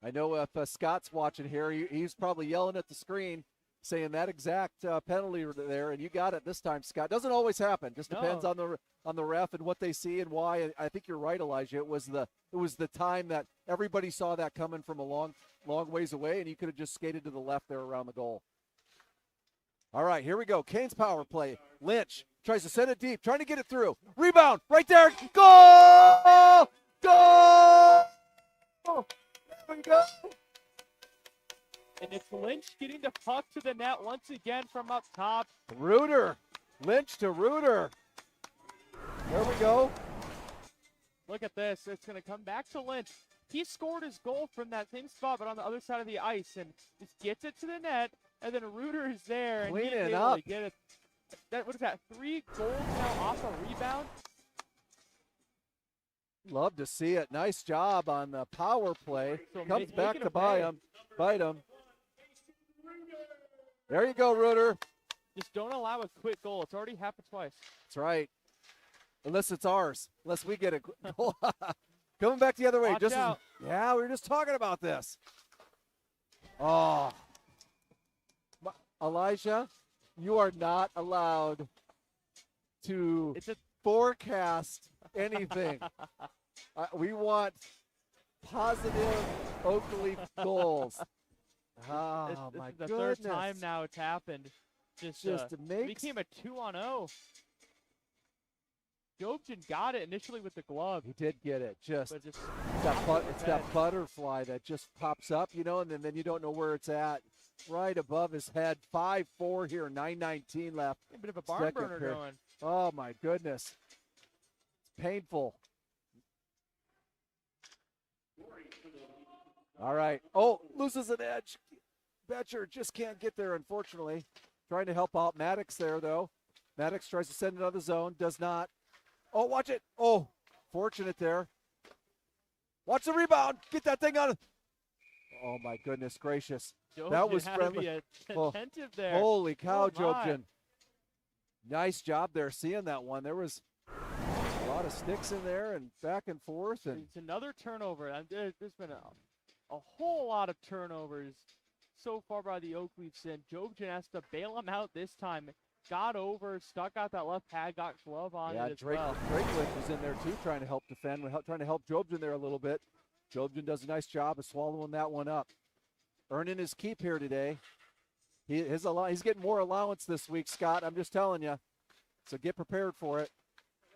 I know if Scott's watching here, he's probably yelling at the screen, saying that exact penalty there, and you got it this time, Scott. Doesn't always happen. Just depends on the ref and what they see and why. And I think you're right, Elijah. It was the time that everybody saw that coming from a long ways away, and you could have just skated to the left there around the goal. All right, here we go. Canes power play. Lynch tries to send it deep, trying to get it through. Rebound right there. Goal! Goal! There we go. And it's Lynch getting the puck to the net once again from up top. Reuter. Lynch to Reuter. There we go. Look at this. It's going to come back to Lynch. He scored his goal from that same spot, but on the other side of the ice, and just gets it to the net. And then Reuter is there, and he's able to get it. What is that? 3 goals now off a rebound. Love to see it. Nice job on the power play. So Comes back to bite him. There you go, Reuter. Just don't allow a quick goal. It's already happened twice. That's right. Unless it's ours. Unless we get a goal. Coming back the other way. Watch out. Yeah, we were just talking about this. Oh. Elijah, you are not allowed to forecast anything. We want positive Oak Leaf goals. Oh, my goodness. This is the goodness. third time now it's happened. It became a 2-on-0. Jobjan got it initially with the glove. He did get it. It's It's that butterfly that just pops up, and then you don't know where it's at. Right above his head. 5-4 here, 9:19 left. A bit of a barn burner going. Oh, my goodness. It's painful. All right. Oh, loses an edge. Betcher just can't get there, unfortunately. Trying to help out Maddox there, though. Maddox tries to send it out of the zone. Does not. Oh, watch it. Oh, fortunate there. Watch the rebound. Get that thing on. Oh, my goodness gracious. Jobjan that was had friendly. to be attentive there. Holy cow, Oh, my. Jobjan. Nice job there seeing that one. There was a lot of sticks in there and back and forth. And it's another turnover. There's been a whole lot of turnovers so far by the Oak Leafs, and Jobjan has to bail him out this time. Got over, stuck out that left pad, got glove on it as well. Drake was in there too, trying to help defend, trying to help Jobjan there a little bit. Jobjan does a nice job of swallowing that one up. Earning his keep here today. He's getting more allowance this week, Scott. I'm just telling you. So get prepared for it.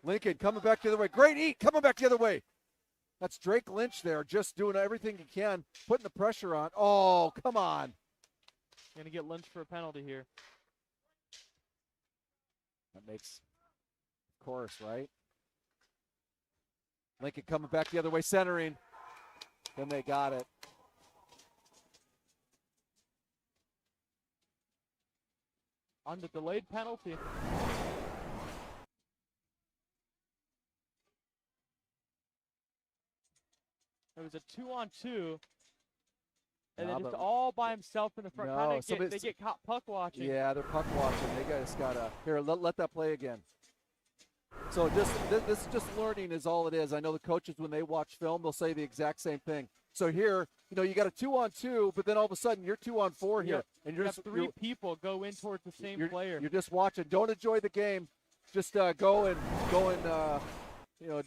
Lincoln coming back the other way. Great eat coming back the other way. That's Drake Lynch there, just doing everything he can, putting the pressure on. Oh, come on. Going to get Lynch for a penalty here. That makes, of course, right? Lincoln coming back the other way, centering. Then they got it. On the delayed penalty. It was a 2-on-2. And then just all by himself in the front. They get caught puck watching. Yeah, they're puck watching. They just got to, here, let that play again. So this is just learning is all it is. I know the coaches, when they watch film, they'll say the exact same thing. So here, you got a 2-on-2, but then all of a sudden you're 2-on-4 here. And you have three people go in towards the same player. You're just watching. Don't enjoy the game. Just go and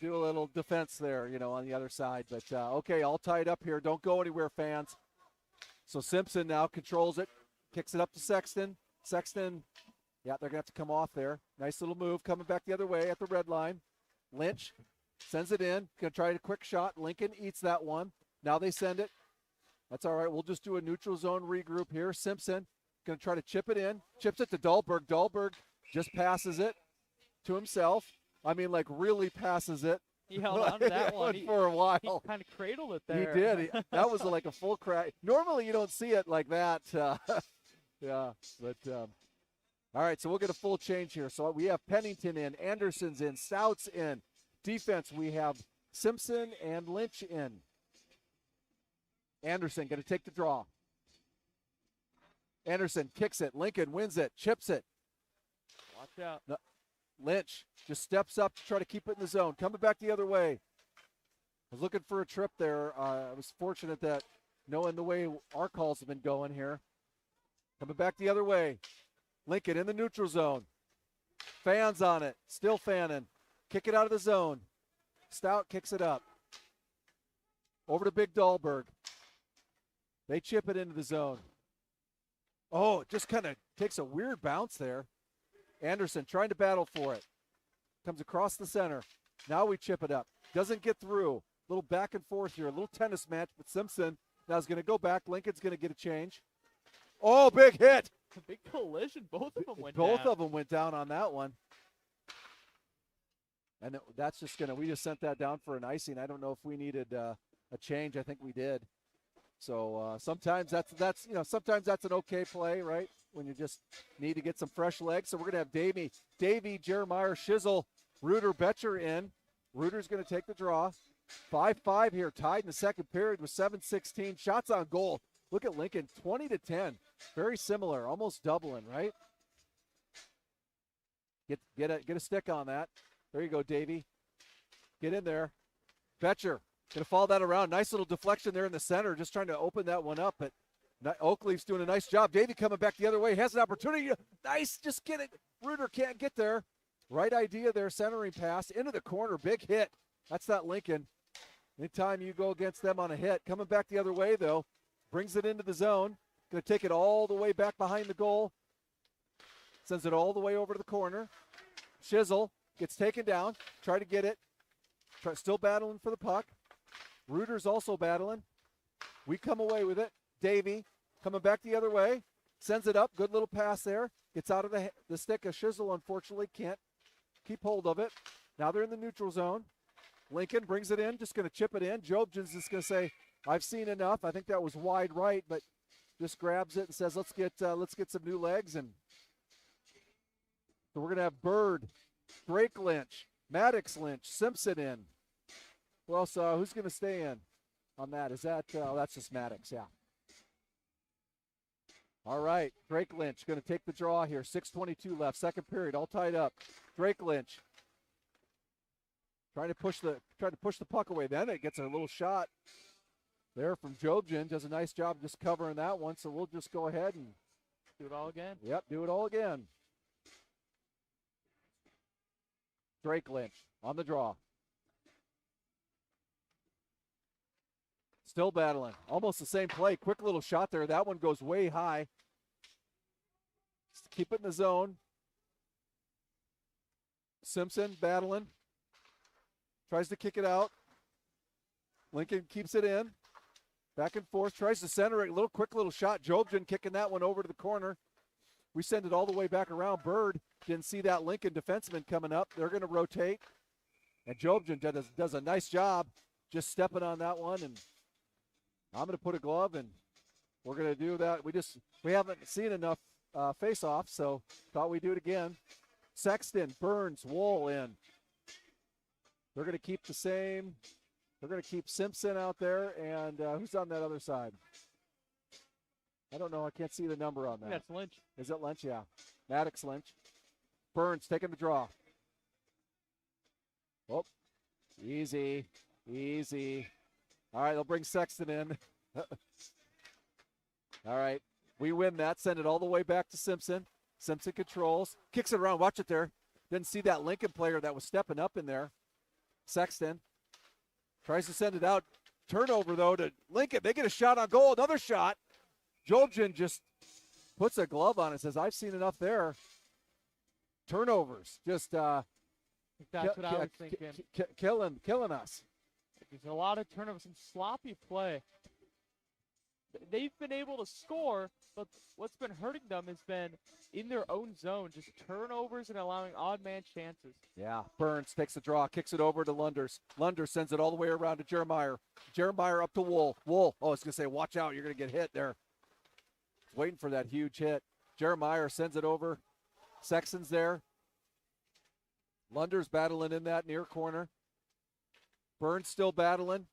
do a little defense there, on the other side. But, okay, all tied up here. Don't go anywhere, fans. So Simpson now controls it, kicks it up to Sexton. Sexton, yeah, they're going to have to come off there. Nice little move coming back the other way at the red line. Lynch sends it in, going to try a quick shot. Lincoln eats that one. Now they send it. That's all right. We'll just do a neutral zone regroup here. Simpson going to try to chip it in. Chips it to Dahlberg. Dahlberg just passes it to himself. I mean, like really passes it. He held on to that one for a while. He kind of cradled it there. He did. That was like a full crack. Normally you don't see it like that. Yeah, but all right, so we'll get a full change here. So we have Pennington in, Anderson's in, Stouts in. Defense, we have Simpson and Lynch in. Anderson going to take the draw. Anderson kicks it. Lincoln wins it, chips it. Watch out. No, Lynch just steps up to try to keep it in the zone. Coming back the other way. I was looking for a trip there. I was fortunate that knowing the way our calls have been going here. Coming back the other way. Lincoln in the neutral zone. Fans on it. Still fanning. Kick it out of the zone. Stout kicks it up. Over to Big Dahlberg. They chip it into the zone. Oh, it just kind of takes a weird bounce there. Anderson trying to battle for it. Comes across the center. Now we chip it up. Doesn't get through. Little back and forth here. A little tennis match, but Simpson now is going to go back. Lincoln's going to get a change. Oh, big hit. A big collision. Both of them went down. Both of them went down on that one. And that's just going to, we just sent that down for an icing. I don't know if we needed a change. I think we did. So sometimes that's sometimes that's an okay play, right? When you just need to get some fresh legs. So we're going to have Davey, Jeremiah, Shizzle, Reuter, Betcher in. Reuter's going to take the draw. 5-5 here, tied in the second period with 7:16. Shots on goal. Look at Lincoln, 20-10. Very similar, almost doubling, right? Get a stick on that. There you go, Davey. Get in there. Betcher going to follow that around. Nice little deflection there in the center, just trying to open that one up. But Oakleaf's doing a nice job. Davey coming back the other way. Has an opportunity. Nice, just get it. Reuter can't get there. Right idea there, centering pass. Into the corner, big hit. That's that Lincoln. Anytime you go against them on a hit. Coming back the other way, though. Brings it into the zone. Going to take it all the way back behind the goal. Sends it all the way over to the corner. Shizzle gets taken down. Try to get it. Still battling for the puck. Reuter's also battling. We come away with it. Davey coming back the other way. Sends it up. Good little pass there. Gets out of the stick of Shizzle, unfortunately. Can't keep hold of it. Now they're in the neutral zone. Lincoln brings it in. Just going to chip it in. Jobjan's just going to say, I've seen enough. I think that was wide right, but just grabs it and says, let's get some new legs. And so we're going to have Bird, Drake Lynch, Maddox Lynch, Simpson in. Well, so who's going to stay in on that? Is that, that's just Maddox, yeah. All right, Drake Lynch going to take the draw here. 6:22 left, second period, all tied up. Drake Lynch trying to push the puck away. Then it gets a little shot there from Jobjan. Does a nice job just covering that one. So we'll just go ahead and do it all again. Yep, do it all again. Drake Lynch on the draw. Still battling. Almost the same play. Quick little shot there. That one goes way high. Just keep it in the zone. Simpson battling. Tries to kick it out. Lincoln keeps it in. Back and forth, tries to center it. Quick little shot. Jobjan kicking that one over to the corner. We send it all the way back around. Bird didn't see that Lincoln defenseman coming up. They're going to rotate. And Jobjan does a nice job just stepping on that one. And I'm going to put a glove, and we're going to do that. We haven't seen enough face-off, so thought we'd do it again. Sexton, Burns, Wool in. They're going to keep the same. They're going to keep Simpson out there. And who's on that other side? I don't know. I can't see the number on that. That's Lynch. Is it Lynch? Yeah. Maddox Lynch. Burns taking the draw. Oh, easy. All right, they'll bring Sexton in. All right, we win that. Send it all the way back to Simpson. Simpson controls. Kicks it around. Watch it there. Didn't see that Lincoln player that was stepping up in there. Sexton tries to send it out. Turnover, though, to Lincoln. They get a shot on goal. Another shot. Jobjan just puts a glove on it, says, I've seen enough there. Turnovers. Just that's what I was thinking. Killing us. There's a lot of turnovers, some sloppy play. They've been able to score, but what's been hurting them has been in their own zone, just turnovers and allowing odd man chances. Yeah, Burns takes the draw, kicks it over to Lunders. Lunders sends it all the way around to Jeremiah. Jeremiah up to Wool. Wool, I was going to say, watch out, you're going to get hit there. Waiting for that huge hit. Jeremiah sends it over. Sexton's there. Lunders battling in that near corner. Burns still battling.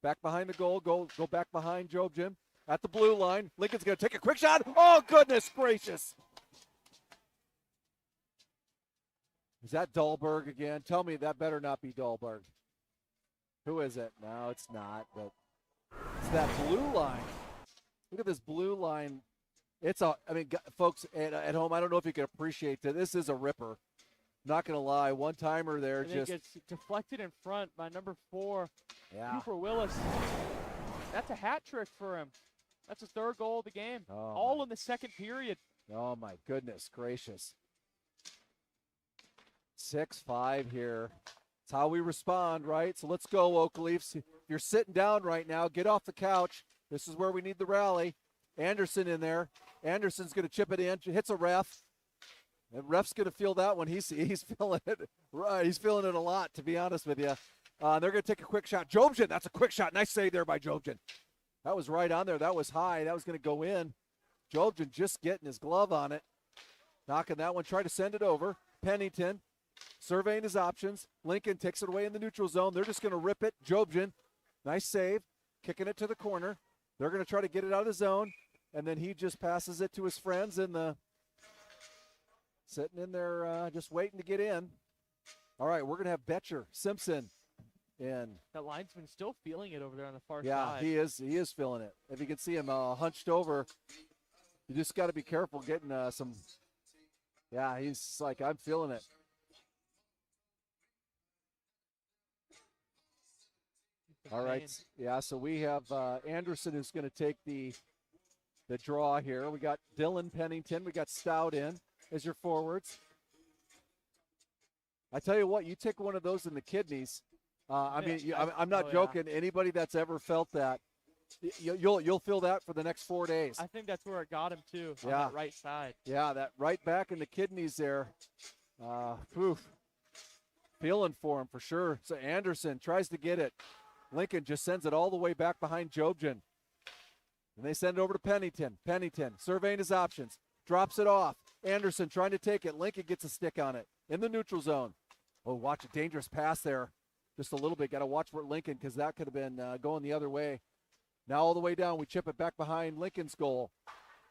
Back behind the goal. Go back behind Jobjan. At the blue line. Lincoln's going to take a quick shot. Oh, goodness gracious. Is that Dahlberg again? Tell me that better not be Dahlberg. Who is it? No, it's not. But it's that blue line. Look at this blue line. Folks at home, I don't know if you can appreciate that. This is a ripper. Not going to lie. One-timer there. And it gets deflected in front by number 4, yeah. Cooper Willis. That's a hat trick for him. That's his 3rd goal of the game. Oh, all in the 2nd period. Oh, my goodness gracious. 6-5 here. That's how we respond, right? So let's go, Oak Leafs. If you're sitting down right now, get off the couch. This is where we need the rally. Anderson in there. Anderson's going to chip it in. Hits a ref. And ref's going to feel that one. He's feeling it. Right, he's feeling it a lot, to be honest with you. They're going to take a quick shot. Jobjan, that's a quick shot. Nice save there by Jobjan. That was right on there. That was high. That was going to go in. Jobjan just getting his glove on it. Knocking that one. Try to send it over. Pennington surveying his options. Lincoln takes it away in the neutral zone. They're just going to rip it. Jobjan, nice save. Kicking it to the corner. They're going to try to get it out of the zone. And then he just passes it to his friends in the sitting in there just waiting to get in. All right, we're going to have Betcher, Simpson in. That linesman's still feeling it over there on the far side. Yeah, he is feeling it. If you can see him hunched over, you just got to be careful getting some. Yeah, he's like, I'm feeling it. All right, yeah, so we have Anderson who's going to take the draw here. We got Dylan Pennington. We got Stout in as your forwards. I tell you what, you take one of those in the kidneys. I'm not joking. Yeah. Anybody that's ever felt that, you'll feel that for the next 4 days. I think that's where it got him too. Yeah. On that right side. Yeah, that right back in the kidneys there. Feeling for him for sure. So Anderson tries to get it. Lincoln just sends it all the way back behind Jobjan. And they send it over to Pennington. Pennington surveying his options. Drops it off. Anderson trying to take it. Lincoln gets a stick on it in the neutral zone. Oh, watch a dangerous pass there. Just a little bit. Got to watch for Lincoln because that could have been going the other way. Now all the way down. We chip it back behind Lincoln's goal.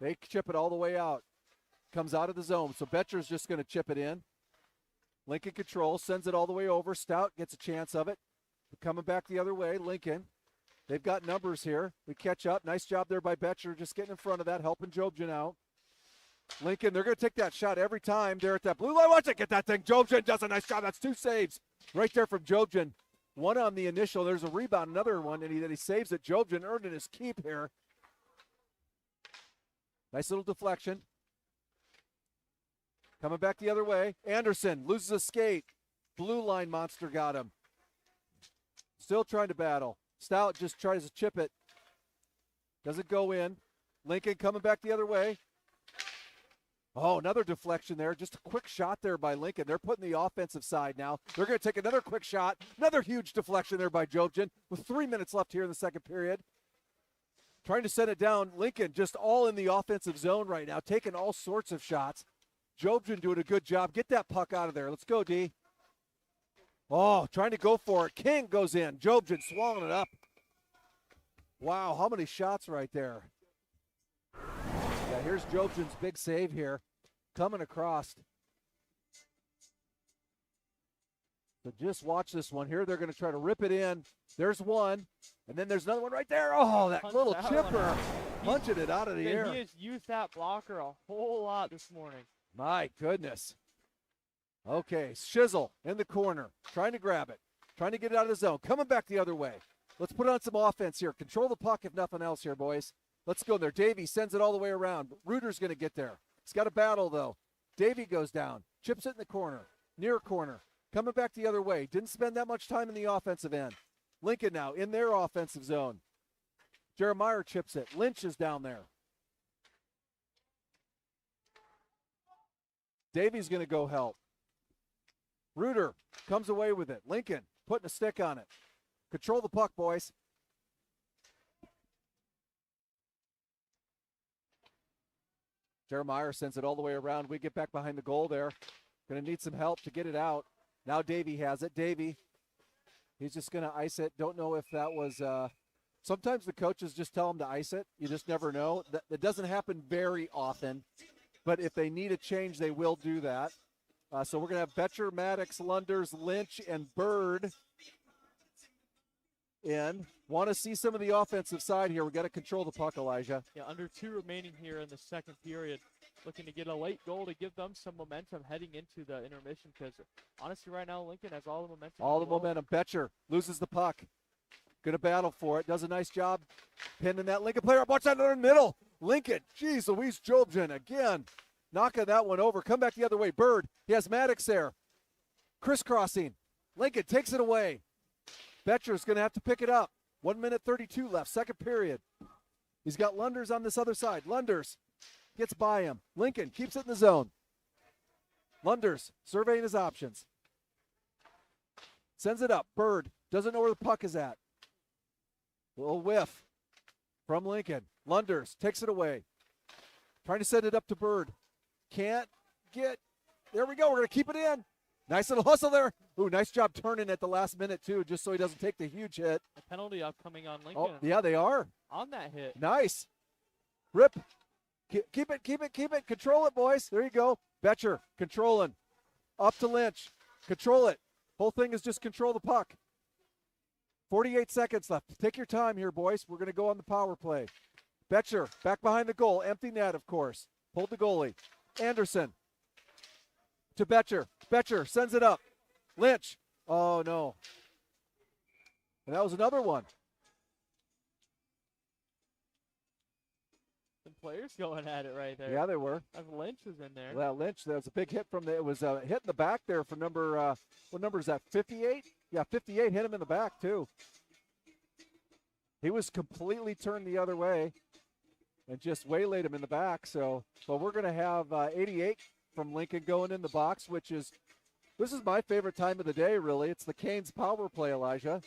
They chip it all the way out. Comes out of the zone. So Betcher's just going to chip it in. Lincoln controls. Sends it all the way over. Stout gets a chance of it. Coming back the other way. Lincoln. They've got numbers here. We catch up. Nice job there by Betcher. Just getting in front of that. Helping Jobjan out. Lincoln, they're going to take that shot every time. They're at that blue line. Watch it. Get that thing. Jobjan does a nice job. That's 2 saves right there from Jobjan. One on the initial. There's a rebound. Another one, and he saves it. Jobjan earning his keep here. Nice little deflection. Coming back the other way. Anderson loses a skate. Blue line monster got him. Still trying to battle. Stout just tries to chip it. Doesn't go in. Lincoln coming back the other way. Oh, another deflection there. Just a quick shot there by Lincoln. They're putting the offensive side now. They're going to take another quick shot. Another huge deflection there by Jobson with 3 minutes left here in the second period. Trying to set it down. Lincoln just all in the offensive zone right now, taking all sorts of shots. Jobson doing a good job. Get that puck out of there. Let's go, D. Oh, trying to go for it. King goes in. Jobson swallowing it up. Wow, how many shots right there. Yeah, here's Jobson's big save here. Coming across. So just watch this one here. They're going to try to rip it in. There's one. And then there's another one right there. Oh, that little chipper. Punching it out of the air. He has used that blocker a whole lot this morning. My goodness. Okay, Shizzle in the corner. Trying to grab it. Trying to get it out of the zone. Coming back the other way. Let's put on some offense here. Control the puck if nothing else here, boys. Let's go there. Davey sends it all the way around. Reuter's going to get there. He's got a battle, though. Davey goes down. Chips it in the corner. Near corner. Coming back the other way. Didn't spend that much time in the offensive end. Lincoln now in their offensive zone. Jeremiah chips it. Lynch is down there. Davey's going to go help. Reuter comes away with it. Lincoln putting a stick on it. Control the puck, boys. Jeremiah sends it all the way around. We get back behind the goal there. Going to need some help to get it out. Now Davey has it. Davey, he's just going to ice it. Don't know if that was sometimes the coaches just tell him to ice it. You just never know. That doesn't happen very often. But if they need a change, they will do that. So we're going to have Betcher, Maddox, Lunders, Lynch, and Bird in. Want to see some of the offensive side here. We got to control the puck, Elijah. Yeah, under 2 remaining here in the second period. Looking to get a late goal to give them some momentum heading into the intermission because, honestly, right now Lincoln has all the momentum. All the momentum. Betcher loses the puck. Going to battle for it. Does a nice job pinning that Lincoln player up. Watch that in the middle. Lincoln, geez, Louise Jobson again. Knocking that one over. Come back the other way. Bird, he has Maddox there. Crisscrossing. Lincoln takes it away. Betcher's going to have to pick it up. 1 minute 32 left, second period. He's got Lunders on this other side. Lunders gets by him. Lincoln keeps it in the zone. Lunders surveying his options. Sends it up. Bird doesn't know where the puck is at. Little whiff from Lincoln. Lunders takes it away. Trying to send it up to Bird. Can't get. There we go. We're going to keep it in. Nice little hustle there. Ooh, nice job turning at the last minute, too, just so he doesn't take the huge hit. A penalty upcoming on Lincoln. Oh, yeah, they are. On that hit. Nice. Rip. Keep it. Control it, boys. There you go. Betcher controlling. Up to Lynch. Control it. Whole thing is just control the puck. 48 seconds left. Take your time here, boys. We're going to go on the power play. Betcher back behind the goal. Empty net, of course. Pulled the goalie. Anderson to Betcher. Betcher sends it up. Lynch. Oh, no. And that was another one. Some players going at it right there. Yeah, they were. As Lynch was in there. Well, Lynch, there was a big hit from the, it was a hit in the back there from number, what number is that, 58? Yeah, 58 hit him in the back, too. He was completely turned the other way and just waylaid him in the back. So, but we're going to have 88 from Lincoln going in the box, which is, this is my favorite time of the day, really. It's the Canes power play, Elijah.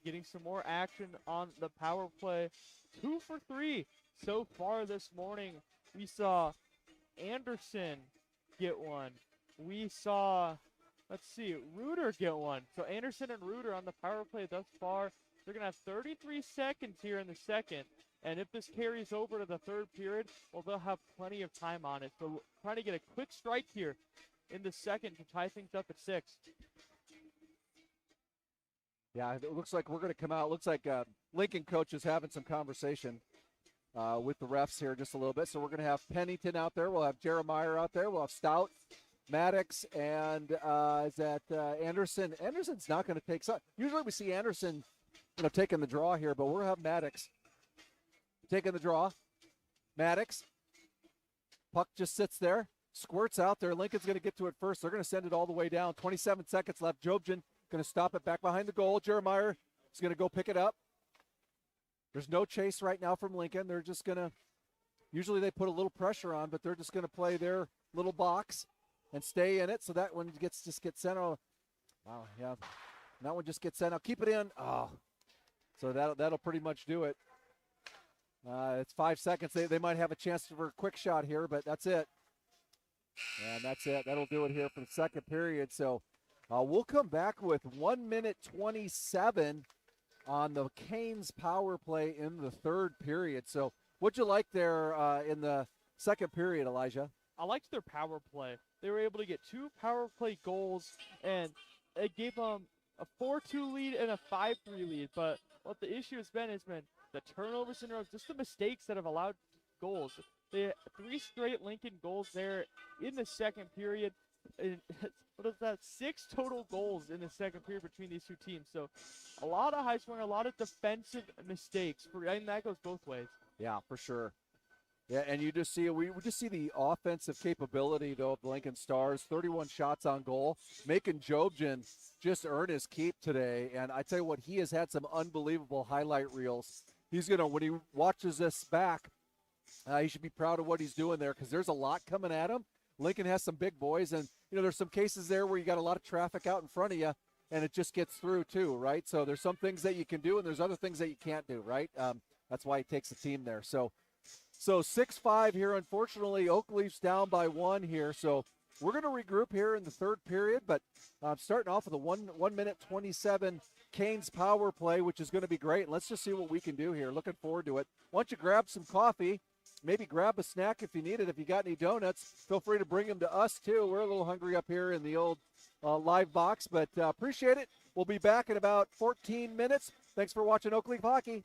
Getting some more action on the power play. 2 for 3 so far this morning. We saw Anderson get one. We saw, let's see, Reuter get one. So Anderson and Reuter on the power play thus far. They're going to have 33 seconds here in the second. And if this carries over to the third period, well, they'll have plenty of time on it. So trying to get a quick strike here in the second to tie things up at 6. Yeah, it looks like we're going to come out. Looks like Lincoln coach is having some conversation with the refs here just a little bit. So we're going to have Pennington out there. We'll have Jeremiah out there. We'll have Stout, Maddox, and is that Anderson. Anderson's not going to take some. Usually we see Anderson, taking the draw here, but we're going to have Maddox taking the draw. Maddox. Puck just sits there. Squirts out there. Lincoln's going to get to it first. They're going to send it all the way down. 27 seconds left. Jobson going to stop it back behind the goal. Jeremiah is going to go pick it up. There's no chase right now from Lincoln. They're just going to, usually they put a little pressure on, but they're just going to play their little box and stay in it. So that one gets sent out. Wow, yeah. And that one just gets sent out. Keep it in. Oh, so that'll pretty much do it. It's 5 seconds. They might have a chance for a quick shot here, but that's it. And that's it. That'll do it here for the second period. So we'll come back with 1 minute 27 on the Canes power play in the third period. So what'd you like there in the second period, Elijah? I liked their power play. They were able to get 2 power play goals, and it gave them a 4-2 lead and a 5-3 lead. But what the issue has been the turnovers in a row, just the mistakes that have allowed goals. They had 3 straight Lincoln goals there in the second period. And what is that? 6 total goals in the second period between these two teams. So a lot of high scoring, a lot of defensive mistakes. And that goes both ways. Yeah, for sure. Yeah, and you just see we just see the offensive capability though of the Lincoln Stars. 31 shots on goal, making Jobjan just earn his keep today. And I tell you what, he has had some unbelievable highlight reels. He's gonna, when he watches this back, he should be proud of what he's doing there because there's a lot coming at him. Lincoln has some big boys, and there's some cases there where you got a lot of traffic out in front of you, and it just gets through too, right? So there's some things that you can do, and there's other things that you can't do, right? That's why it takes a team there. So 6-5 here. Unfortunately, Oakleaf's down by 1 here. So we're going to regroup here in the third period, but starting off with a 1 minute 27 Canes power play, which is going to be great. Let's just see what we can do here. Looking forward to it. Why don't you grab some coffee? Maybe grab a snack if you need it. If you got any donuts, feel free to bring them to us too. We're a little hungry up here in the old live box, but appreciate it. We'll be back in about 14 minutes. Thanks for watching Oakleaf Hockey.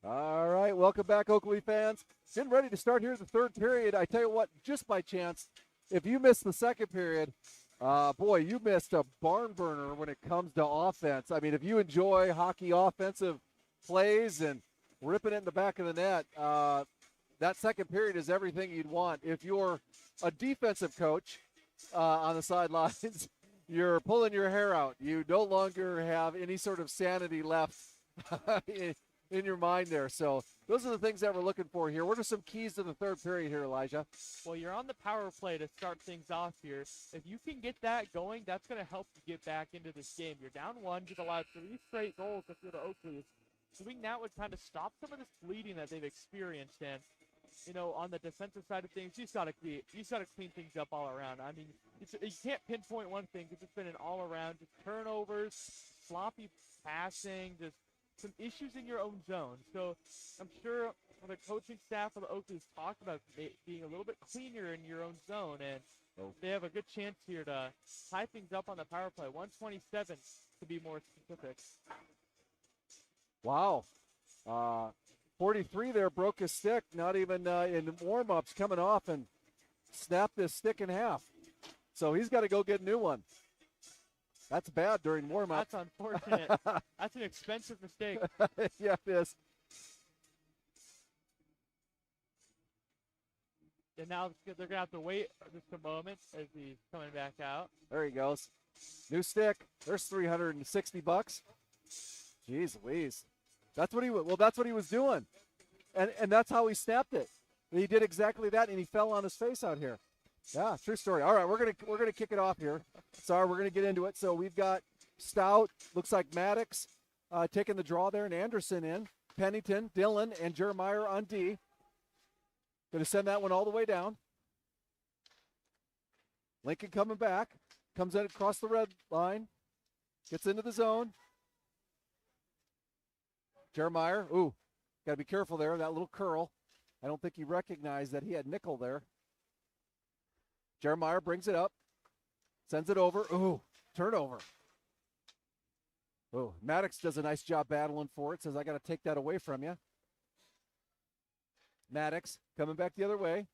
All right, welcome back, Oakley fans. Getting ready to start here the third period. I tell you what, just by chance, if you missed the second period, boy, you missed a barn burner when it comes to offense. I mean, if you enjoy hockey offensive plays and ripping it in the back of the net, that second period is everything you'd want. If you're a defensive coach on the sidelines, you're pulling your hair out. You no longer have any sort of sanity left in your mind there. So those are the things that we're looking for here. What are some keys to the third period here, Elijah? Well, you're on the power play to start things off here. If you can get that going, that's going to help you get back into this game. You're down one. You've allowed 3 straight goals if you're the Oakleys. Doing that would kind of stop some of this bleeding that they've experienced. And, you know, on the defensive side of things, you just got to clean things up all around. I mean, you can't pinpoint one thing. It's just been an all-around, just turnovers, sloppy passing, just some issues in your own zone. So I'm sure the coaching staff of the Oakleys talked about being a little bit cleaner in your own zone, and they have a good chance here to tie things up on the power play. 127 to be more specific. Wow. 43 there broke his stick, not even in warm-ups, coming off and snapped this stick in half. So he's got to go get a new one. That's bad during warm-up. That's unfortunate. That's an expensive mistake. Yeah, it is. And now they're going to have to wait just a moment as he's coming back out. There he goes. New stick. There's $360. Jeez Louise. That's what he was doing. And that's how he snapped it. He did exactly that, and he fell on his face out here. Yeah, true story. All right, we're gonna kick it off here. Sorry, we're gonna get into it. So we've got Stout, looks like Maddox taking the draw there, and Anderson in. Pennington, Dillon, and Jeremiah on D. Gonna send that one all the way down. Lincoln coming back, comes in across the red line, gets into the zone. Jeremiah, got to be careful there, that little curl. I don't think he recognized that he had nickel there. Jeremiah brings it up, sends it over. Turnover. Maddox does a nice job battling for it, says, I got to take that away from you. Maddox coming back the other way.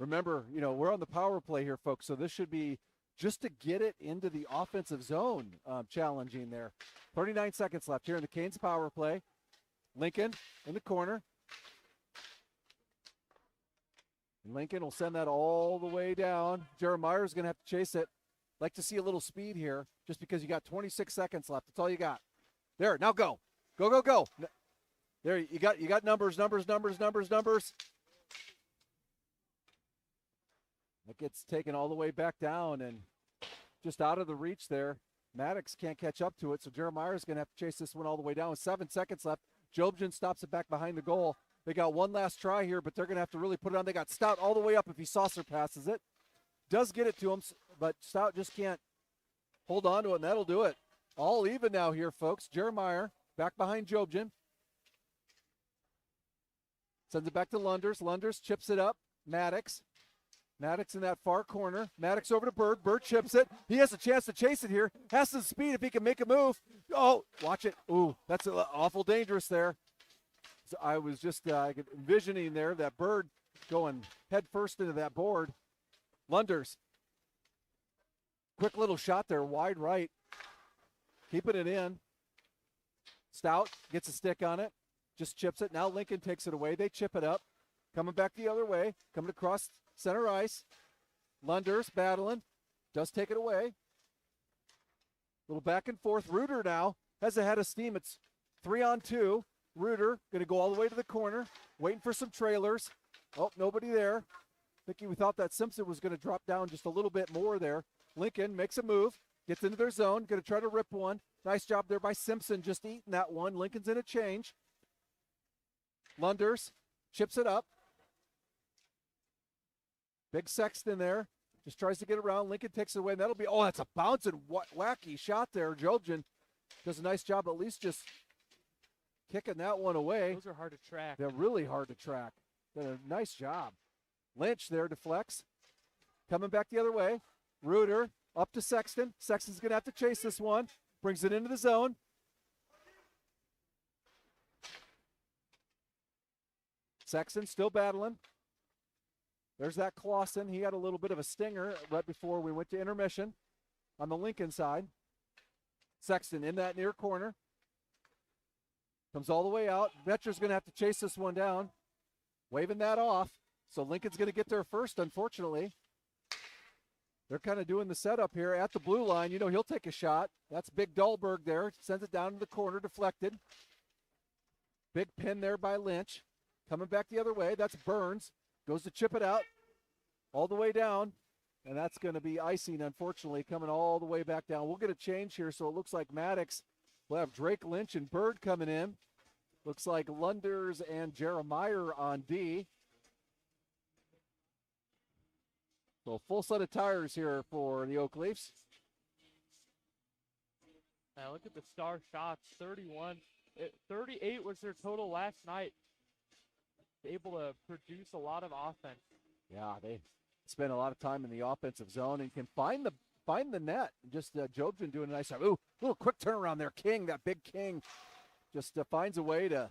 Remember, we're on the power play here, folks, so this should be just to get it into the offensive zone, challenging there. 39 seconds left here in the Canes power play. Lincoln in the corner. Lincoln will send that all the way down. Jeremiah's going to have to chase it. Like to see a little speed here just because you got 26 seconds left. That's all you got. There, now go. Go, go, go. There, you got numbers. It gets taken all the way back down and just out of the reach there. Maddox can't catch up to it, so Jeremiah's going to have to chase this one all the way down with 7 seconds left. Jobjan stops it back behind the goal. They got one last try here, but they're going to have to really put it on. They got Stout all the way up if he saucer passes it. Does get it to him, but Stout just can't hold on to it, and that'll do it. All even now here, folks. Jeremiah back behind Jobjan. Sends it back to Lunders. Lunders chips it up. Maddox in that far corner. Maddox over to Bird. Bird chips it. He has a chance to chase it here. Has some speed if he can make a move. Oh, watch it. That's awful dangerous there. So I was just envisioning there that Bird going head first into that board. Lunders. Quick little shot there, wide right. Keeping it in. Stout gets a stick on it. Just chips it. Now Lincoln takes it away. They chip it up. Coming back the other way. Coming across center ice. Lunders battling. Does take it away. Little back and forth. Reuter now has a head of steam. It's 3-on-2. Reuter going to go all the way to the corner. Waiting for some trailers. Oh, nobody there. We thought that Simpson was going to drop down just a little bit more there. Lincoln makes a move. Gets into their zone. Going to try to rip one. Nice job there by Simpson just eating that one. Lincoln's in a change. Lunders chips it up. Big Sexton there. Just tries to get around. Lincoln takes it away. And that'll be, that's a bouncing, wacky shot there. Jobjan does a nice job at least just kicking that one away. Those are hard to track. They're really hard to track. Did a nice job. Lynch there deflects. Coming back the other way. Reuter up to Sexton. Sexton's going to have to chase this one. Brings it into the zone. Sexton still battling. There's that Clausen. He had a little bit of a stinger right before we went to intermission on the Lincoln side. Sexton in that near corner. Comes all the way out. Betcher's going to have to chase this one down. Waving that off. So Lincoln's going to get there first, unfortunately. They're kind of doing the setup here at the blue line. You know, he'll take a shot. That's Big Dahlberg there. Sends it down to the corner, deflected. Big pin there by Lynch. Coming back the other way. That's Burns. Goes to chip it out all the way down. And that's going to be icing, unfortunately, coming all the way back down. We'll get a change here, so it looks like Maddox will have Drake, Lynch, and Bird coming in. Looks like Lunders and Jeremiah on D. So full set of tires here for the Oak Leafs. Now look at the Star shots, 31. 38 was their total last night. Able to produce a lot of offense. Yeah, they spend a lot of time in the offensive zone and can find the net. Just Jobson doing a nice job. Ooh, little quick turnaround there. King, that big King, just finds a way to.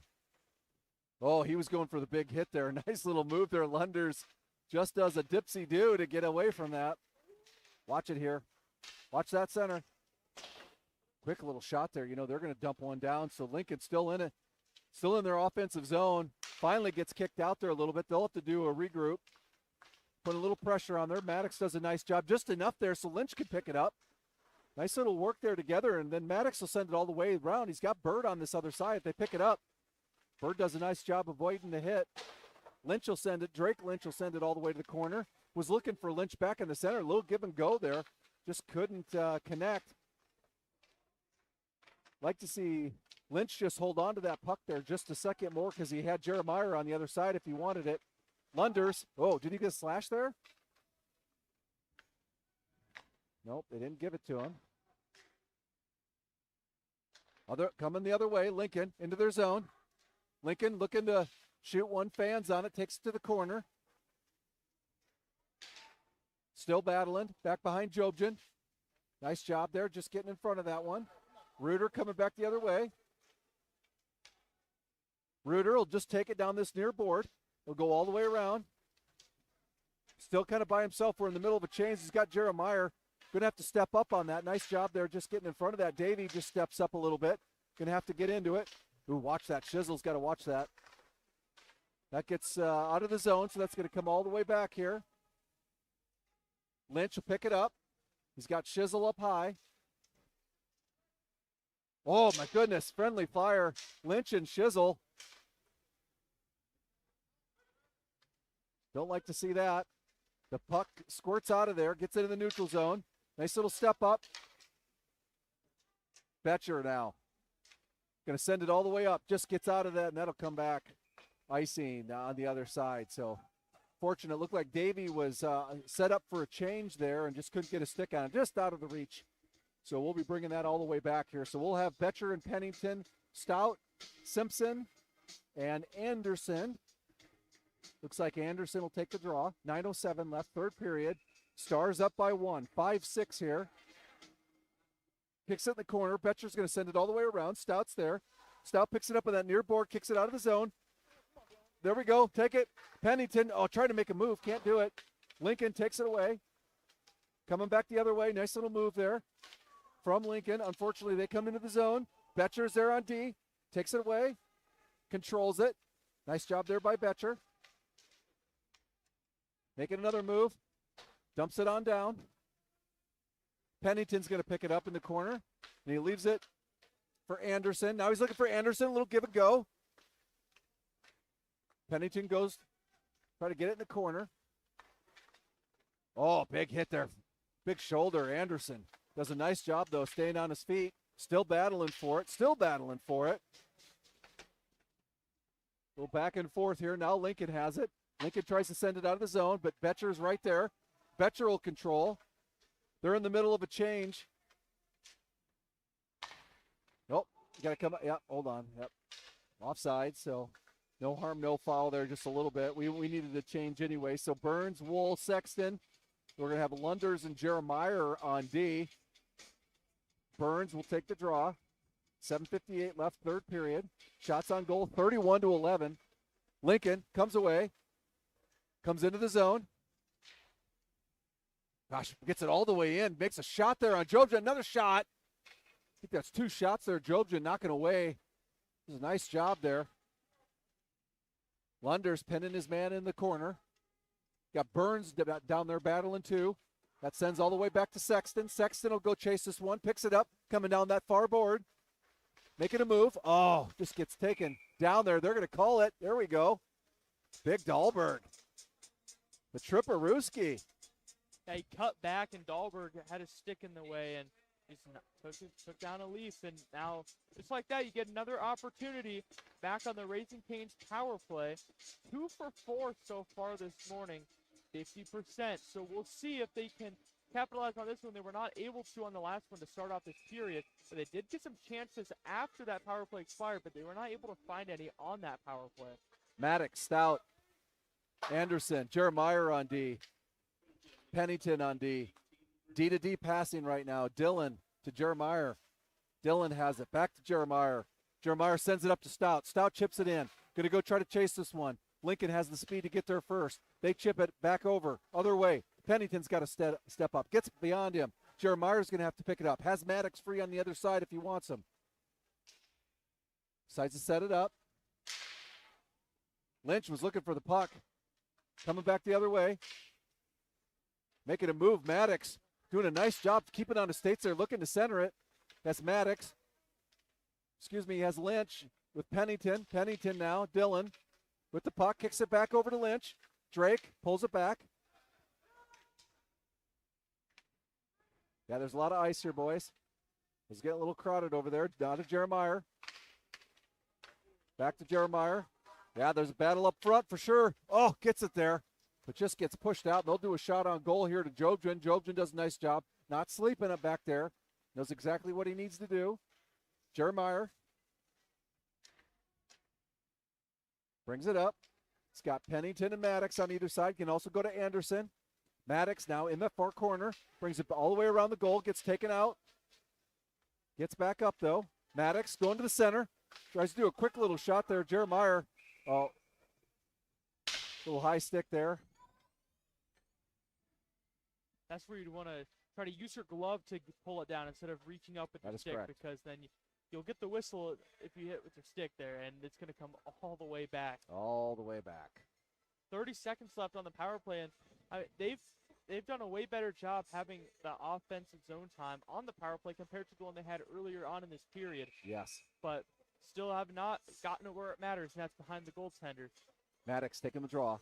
Oh, he was going for the big hit there. Nice little move there. Lunders just does a dipsy-do to get away from that. Watch it here. Watch that center. Quick little shot there. You know, they're going to dump one down. So Lincoln's still in it. Still in their offensive zone. Finally gets kicked out there a little bit. They'll have to do a regroup. Put a little pressure on there. Maddox does a nice job. Just enough there so Lynch can pick it up. Nice little work there together. And then Maddox will send it all the way around. He's got Bird on this other side. They pick it up. Bird does a nice job avoiding the hit. Lynch will send it. Drake Lynch will send it all the way to the corner. Was looking for Lynch back in the center. A little give and go there. Just couldn't connect. Like to see Lynch just hold on to that puck there just a second more because he had Jeremiah on the other side if he wanted it. Lunders. Oh, did he get a slash there? Nope, they didn't give it to him. Coming the other way. Lincoln into their zone. Lincoln looking to shoot one. Fans on it. Takes it to the corner. Still battling. Back behind Jobson. Nice job there. Just getting in front of that one. Reuter coming back the other way. Reuter will just take it down this near board. He'll go all the way around. Still kind of by himself. We're in the middle of a change. He's got Jeremiah. Going to have to step up on that. Nice job there just getting in front of that. Davey just steps up a little bit. Going to have to get into it. Ooh, watch that. Shizzle's got to watch that. That gets out of the zone, so that's going to come all the way back here. Lynch will pick it up. He's got Shizzle up high. Oh, my goodness. Friendly fire. Lynch and Shizzle. Don't like to see that. The puck squirts out of there, gets into the neutral zone. Nice little step up. Betcher now. Going to send it all the way up. Just gets out of that, and that'll come back. Icing on the other side. So fortunate. Looked like Davey was set up for a change there and just couldn't get a stick on it. Just out of the reach. So we'll be bringing that all the way back here. So we'll have Betcher and Pennington, Stout, Simpson, and Anderson. Looks like Anderson will take the draw. 9:07 left, third period. Stars up by 1. 5-6 here. Kicks it in the corner. Betcher's going to send it all the way around. Stout's there. Stout picks it up on that near board, kicks it out of the zone. There we go. Take it. Pennington, trying to make a move. Can't do it. Lincoln takes it away. Coming back the other way. Nice little move there from Lincoln. Unfortunately, they come into the zone. Betcher's there on D. Takes it away. Controls it. Nice job there by Betcher. Making another move. Dumps it on down. Pennington's going to pick it up in the corner. And he leaves it for Anderson. Now he's looking for Anderson. A little give and go. Pennington goes, try to get it in the corner. Oh, big hit there. Big shoulder. Anderson does a nice job, though, staying on his feet. Still battling for it. Still battling for it. Go back and forth here. Now Lincoln has it. Lincoln tries to send it out of the zone, but Betcher's right there. Betcher will control. They're in the middle of a change. Nope. You got to come up. Yep, hold on. Yep. Offside, so no harm, no foul there, just a little bit. We needed a change anyway. So Burns, Wool, Sexton. We're going to have Lunders and Jeremiah on D. Burns will take the draw. 7:58 left, third period. Shots on goal, 31-11. Lincoln comes away, comes into the zone. Gosh, gets it all the way in, makes a shot there on Jobja, another shot. I think that's 2 shots there, Jobja knocking away. This is a nice job there. Lunder's pinning his man in the corner. Got Burns down there battling too. That sends all the way back to Sexton. Sexton will go chase this one, picks it up, coming down that far board. Making a move. Oh, just gets taken down there. They're going to call it. There we go. Big Dahlberg. The Tripperooski. Yeah, he cut back, and Dahlberg had a stick in the way, and just took down a leaf. And now, just like that, you get another opportunity back on the Raising Cane's power play. 2 for 4 so far this morning, 50%. So we'll see if they can capitalize on this one. They were not able to on the last one to start off this period, but they did get some chances after that power play expired, but they were not able to find any on that power play. Maddox, Stout, Anderson, Jeremiah on D, Pennington on D. D to D passing right now. Dillon to Jeremiah. Dillon has it. Back to Jeremiah. Jeremiah sends it up to Stout. Stout chips it in. Going to go try to chase this one. Lincoln has the speed to get there first. They chip it back over. Other way. Pennington's got to step up. Gets beyond him. Jeremiah's going to have to pick it up. Has Maddox free on the other side if he wants him. Decides to set it up. Lynch was looking for the puck. Coming back the other way. Making a move. Maddox doing a nice job to keep it on the skates there. Looking to center it. That's Maddox. Excuse me, he has Lynch with Pennington. Pennington now. Dillon with the puck. Kicks it back over to Lynch. Drake pulls it back. Yeah, there's a lot of ice here, boys. It's getting a little crowded over there. Down to Jeremiah. Back to Jeremiah. Yeah, there's a battle up front for sure. Oh, gets it there, but just gets pushed out. They'll do a shot on goal here to Jobjan. Jobjan does a nice job. Not sleeping up back there. Knows exactly what he needs to do. Jeremiah brings it up. It's got Pennington and Maddox on either side. Can also go to Anderson. Maddox now in the far corner. Brings it all the way around the goal. Gets taken out. Gets back up, though. Maddox going to the center. Tries to do a quick little shot there. Jeremiah. Oh, little high stick there. That's where you'd want to try to use your glove to pull it down instead of reaching up with That your is stick, correct. because then you'll get the whistle if you hit with your stick there, and it's going to come all the way back. All the way back. 30 seconds left on the power play, and they've done a way better job having the offensive zone time on the power play compared to the one they had earlier on in this period. Yes. But still have not gotten to where it matters, and that's behind the goaltender. Maddox taking the draw.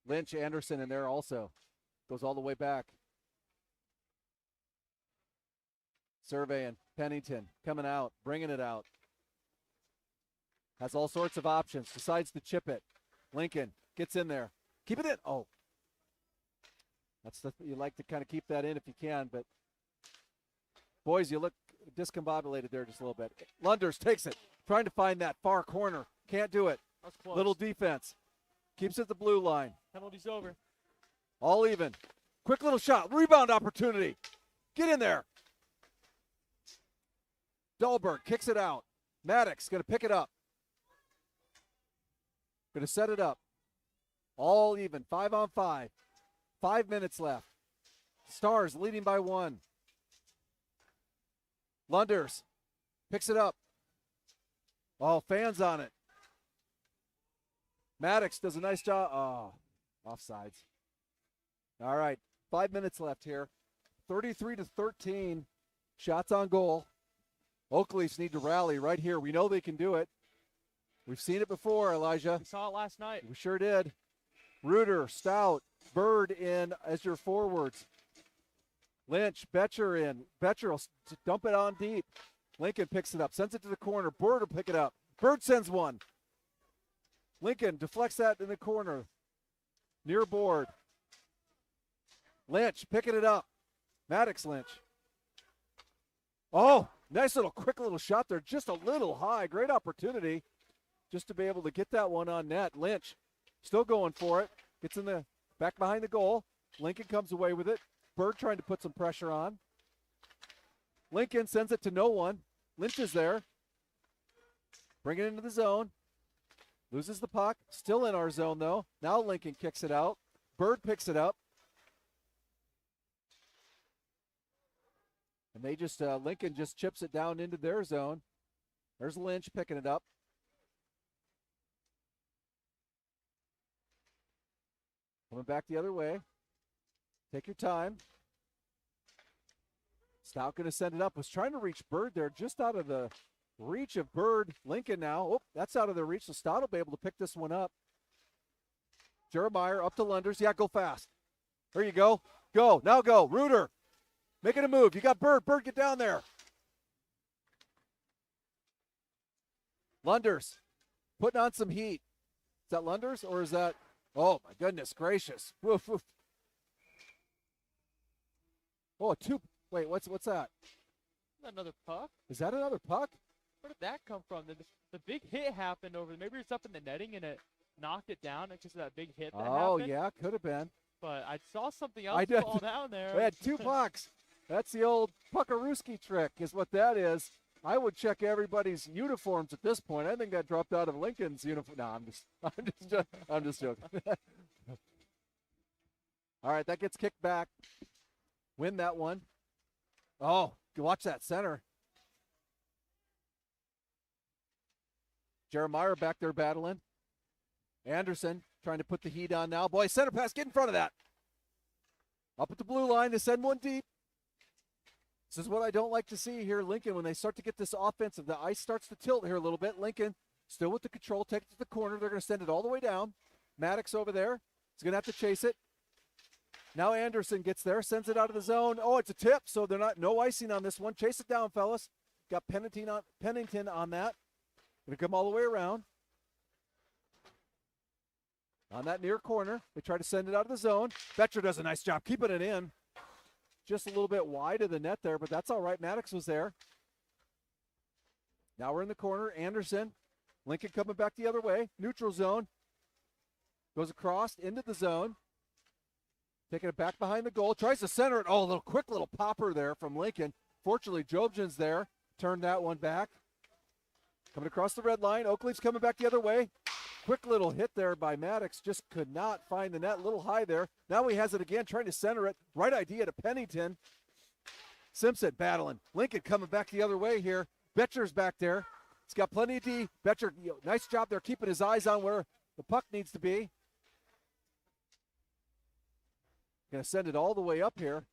Lynch, Anderson in there also. Goes all the way back. Surveying. Pennington coming out, bringing it out. Has all sorts of options. Decides to chip it. Lincoln gets in there. Keep it in. Oh. You like to kind of keep that in if you can, but boys, you look discombobulated there just a little bit. Lunders takes it, trying to find that far corner. Can't do it. That's close. Little defense. Keeps it the blue line. Penalty's over. All even. Quick little shot. Rebound opportunity. Get in there. Dahlberg kicks it out. Maddox going to pick it up. Going to set it up. All even. 5-on-5. 5 minutes left. Stars leading by 1. Lunders picks it up. Oh, fans on it. Maddox does a nice job. Oh, offsides. All right, 5 minutes left here. 33-13. Shots on goal. Oak Leafs need to rally right here. We know they can do it. We've seen it before, Elijah. We saw it last night. We sure did. Reuter, Stout, Bird in as your forwards. Lynch, Betcher in. Betcher will dump it on deep. Lincoln picks it up, sends it to the corner. Bird will pick it up. Bird sends one. Lincoln deflects that in the corner. Near board. Lynch picking it up. Maddox Lynch. Oh, nice little quick little shot there. Just a little high. Great opportunity just to be able to get that one on net. Lynch still going for it. Gets in the back behind the goal. Lincoln comes away with it. Bird trying to put some pressure on. Lincoln sends it to no one. Lynch is there. Bring it into the zone. Loses the puck. Still in our zone, though. Now Lincoln kicks it out. Bird picks it up. And they just, Lincoln just chips it down into their zone. There's Lynch picking it up. Coming back the other way. Take your time. Stout going to send it up. Was trying to reach Bird there, just out of the reach of Bird. Lincoln now. Oh, that's out of their reach, so Stout will be able to pick this one up. Jeremiah up to Lunders. Yeah, go fast. There you go. Go. Now go. Reuter. Making a move. You got Bird. Bird, get down there. Lunders putting on some heat. Is that Lunders or is that? Oh, my goodness gracious. Woof, woof. Oh, wait, what's that? Another puck? Is that another puck? Where did that come from? The big hit happened over there. Maybe it's up in the netting and it knocked it down because of that big hit that happened. Oh, yeah, could have been. But I saw something else fall down there. We had 2 pucks. That's the old Puckarooski trick is what that is. I would check everybody's uniforms at this point. I think that dropped out of Lincoln's uniform. No, I'm just joking. All right, that gets kicked back. Win that one. Oh, watch that center. Jeremiah back there battling. Anderson trying to put the heat on now. Boy, center pass, get in front of that. Up at the blue line, they send one deep. This is what I don't like to see here, Lincoln, when they start to get this offensive. The ice starts to tilt here a little bit. Lincoln still with the control, take it to the corner. They're going to send it all the way down. Maddox over there. He's going to have to chase it. Now Anderson gets there, sends it out of the zone. Oh, it's a tip, so they're no icing on this one. Chase it down, fellas. Got Pennington on that. Going to come all the way around. On that near corner, they try to send it out of the zone. Betcher does a nice job keeping it in. Just a little bit wide of the net there, but that's all right. Maddox was there. Now we're in the corner. Anderson. Lincoln coming back the other way. Neutral zone. Goes across into the zone. Taking it back behind the goal. Tries to center it. Oh, a little quick little popper there from Lincoln. Fortunately, Jobjan's there. Turned that one back. Coming across the red line. Oakleaf's coming back the other way. Quick little hit there by Maddox. Just could not find the net. A little high there. Now he has it again, trying to center it. Right idea to Pennington. Simpson battling. Lincoln coming back the other way here. Betcher's back there. He's got plenty of D. Betcher, nice job there keeping his eyes on where the puck needs to be. Going to send it all the way up here.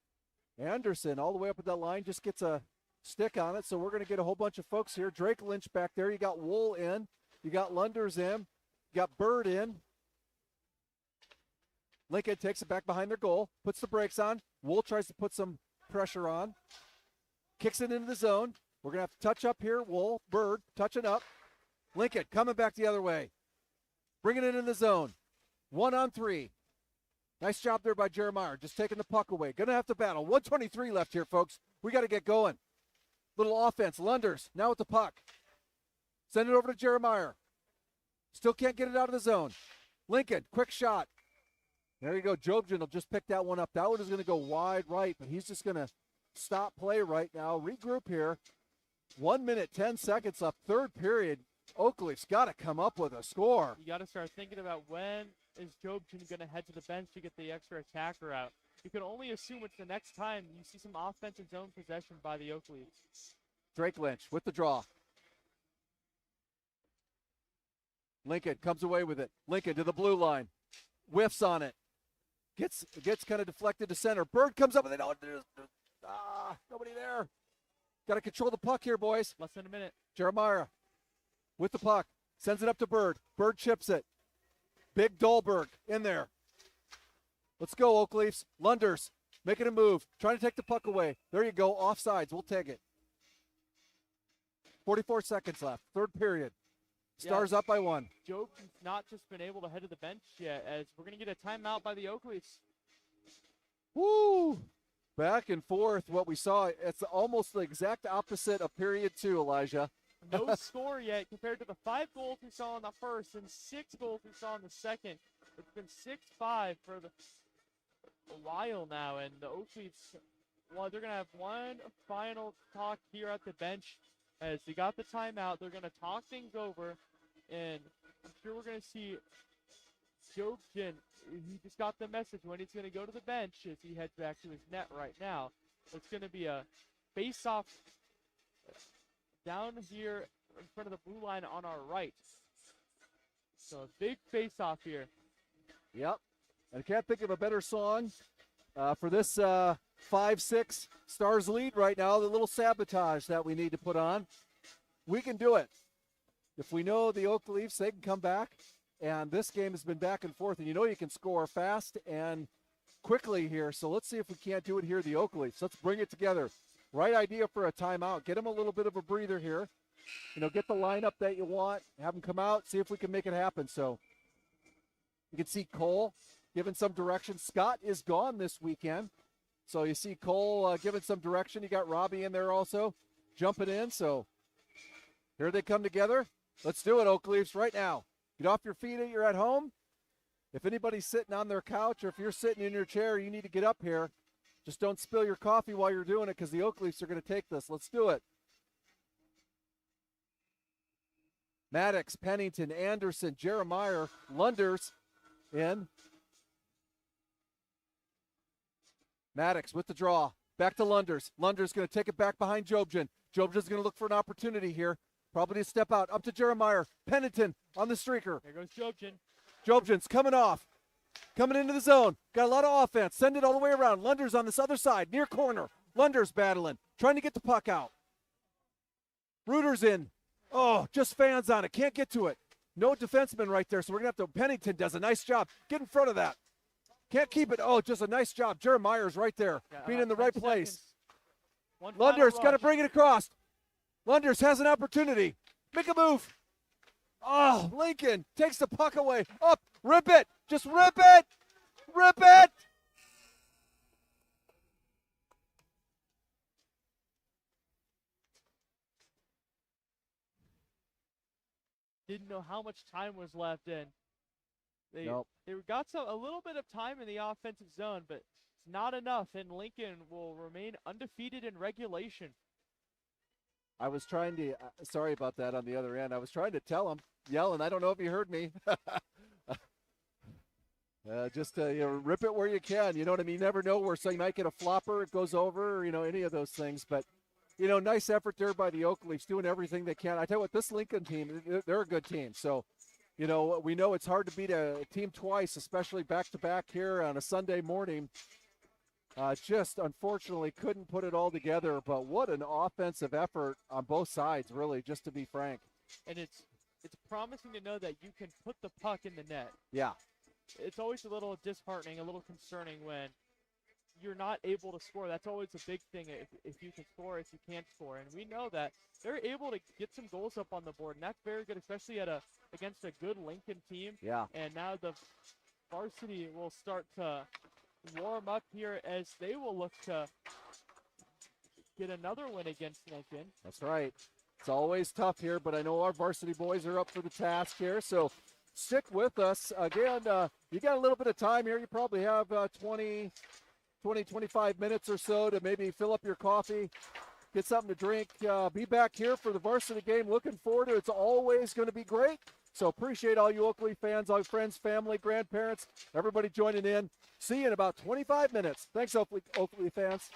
Anderson all the way up at that line. Just gets a stick on it. So we're going to get a whole bunch of folks here. Drake Lynch back there. You got Wool in. You got Lunders in. Got Bird in. Lincoln takes it back behind their goal, puts the brakes on. Wool tries to put some pressure on. Kicks it into the zone. We're going to have to touch up here. Wool, Bird, touching up. Lincoln coming back the other way. Bringing it in the zone. 1-on-3. Nice job there by Jeremiah. Just taking the puck away. Going to have to battle. 1:23 left here, folks. We got to get going. Little offense. Lunders now with the puck. Send it over to Jeremiah. Still can't get it out of the zone. Lincoln, quick shot. There you go. Jobjan will just pick that one up. That one is going to go wide right, but he's just going to stop play right now. Regroup here. 1 minute, 10 seconds left. Third period. Oakleaf's got to come up with a score. You got to start thinking about when is Jobjan going to head to the bench to get the extra attacker out. You can only assume it's the next time you see some offensive zone possession by the Oakleafs. Drake Lynch with the draw. Lincoln comes away with it. Lincoln to the blue line. Whiffs on it. Gets kind of deflected to center. Bird comes up and they don't. Nobody there. Got to control the puck here, boys. Less than a minute. Jeremiah with the puck. Sends it up to Bird. Bird chips it. Big Dolberg in there. Let's go, Oakleafs. Lunders making a move. Trying to take the puck away. There you go. Offsides. We'll take it. 44 seconds left. Third period. Stars up by 1. Jobjan's not just been able to head to the bench yet, as we're going to get a timeout by the Oakleafs. Woo! Back and forth, what we saw. It's almost the exact opposite of period 2, Elijah. No score yet compared to the 5 goals we saw in the first and 6 goals we saw in the second. It's been 6-5 for a while now, and the Oakleafs, well, they're going to have one final talk here at the bench. As they got the timeout, they're going to talk things over and I'm sure we're going to see Jobson. He just got the message when he's going to go to the bench as he heads back to his net right now. It's going to be a face-off down here in front of the blue line on our right. So a big face-off here. Yep. I can't think of a better song for this 5-6 Stars lead right now, the little sabotage that we need to put on. We can do it. If we know the Oak Leafs, they can come back. And this game has been back and forth. And you know you can score fast and quickly here. So let's see if we can't do it here, the Oak Leafs. Let's bring it together. Right idea for a timeout. Get them a little bit of a breather here. You know, get the lineup that you want. Have them come out. See if we can make it happen. So you can see Cole giving some direction. Scott is gone this weekend. So you see Cole giving some direction. You got Robbie in there also jumping in. So here they come together. Let's do it, Oak Leafs, right now. Get off your feet. You're at home. If anybody's sitting on their couch or if you're sitting in your chair, you need to get up here. Just don't spill your coffee while you're doing it because the Oak Leafs are going to take this. Let's do it. Maddox, Pennington, Anderson, Jeremiah, Lunders in. Maddox with the draw. Back to Lunders. Lunders going to take it back behind Jobson. Jobson's going to look for an opportunity here. Probably to step out. Up to Jeremiah. Pennington on the streaker. There goes Jobson. Jobson's coming off. Coming into the zone. Got a lot of offense. Send it all the way around. Lunders on this other side. Near corner. Lunders battling. Trying to get the puck out. Reuter's in. Oh, just fans on it. Can't get to it. No defenseman right there, so we're going to have to. Pennington does a nice job. Get in front of that. Can't keep it. Oh, just a nice job. Jeremiah's right there. Being in the right place. Lunders got to bring it across. Lunders has an opportunity. Make a move. Oh, Lincoln takes the puck away. Up. Rip it. Just rip it. Rip it. Didn't know how much time was left in. They Nope. got a little bit of time in the offensive zone, but it's not enough, and Lincoln will remain undefeated in regulation. I was trying to, sorry about that on the other end. I was trying to tell him, yelling, I don't know if you heard me. Just rip it where you can. You know what I mean? You never know where you might get a flopper, it goes over, or, any of those things. But, nice effort there by the Oak Leafs, doing everything they can. I tell you what, this Lincoln team, they're a good team. So, we know it's hard to beat a team twice, especially back-to-back here on a Sunday morning. Just unfortunately couldn't put it all together, but what an offensive effort on both sides, really, just to be frank. And it's promising to know that you can put the puck in the net. Yeah. It's always a little disheartening, a little concerning when you're not able to score. That's always a big thing, if you can score, if you can't score. And we know that they're able to get some goals up on the board, and that's very good, especially against a good Lincoln team. Yeah. And now the Varsity will start to warm up here as they will look to get another win against Lincoln. That's right. It's always tough here, but I know our Varsity boys are up for the task here, so stick with us. Again, you got a little bit of time here. You probably have 20, 25 minutes or so to maybe fill up your coffee, get something to drink. Be back here for the Varsity game. Looking forward to it. It's always going to be great. So appreciate all you Oak Leaf fans, all your friends, family, grandparents, everybody joining in. See you in about 25 minutes. Thanks, Oak Leaf fans.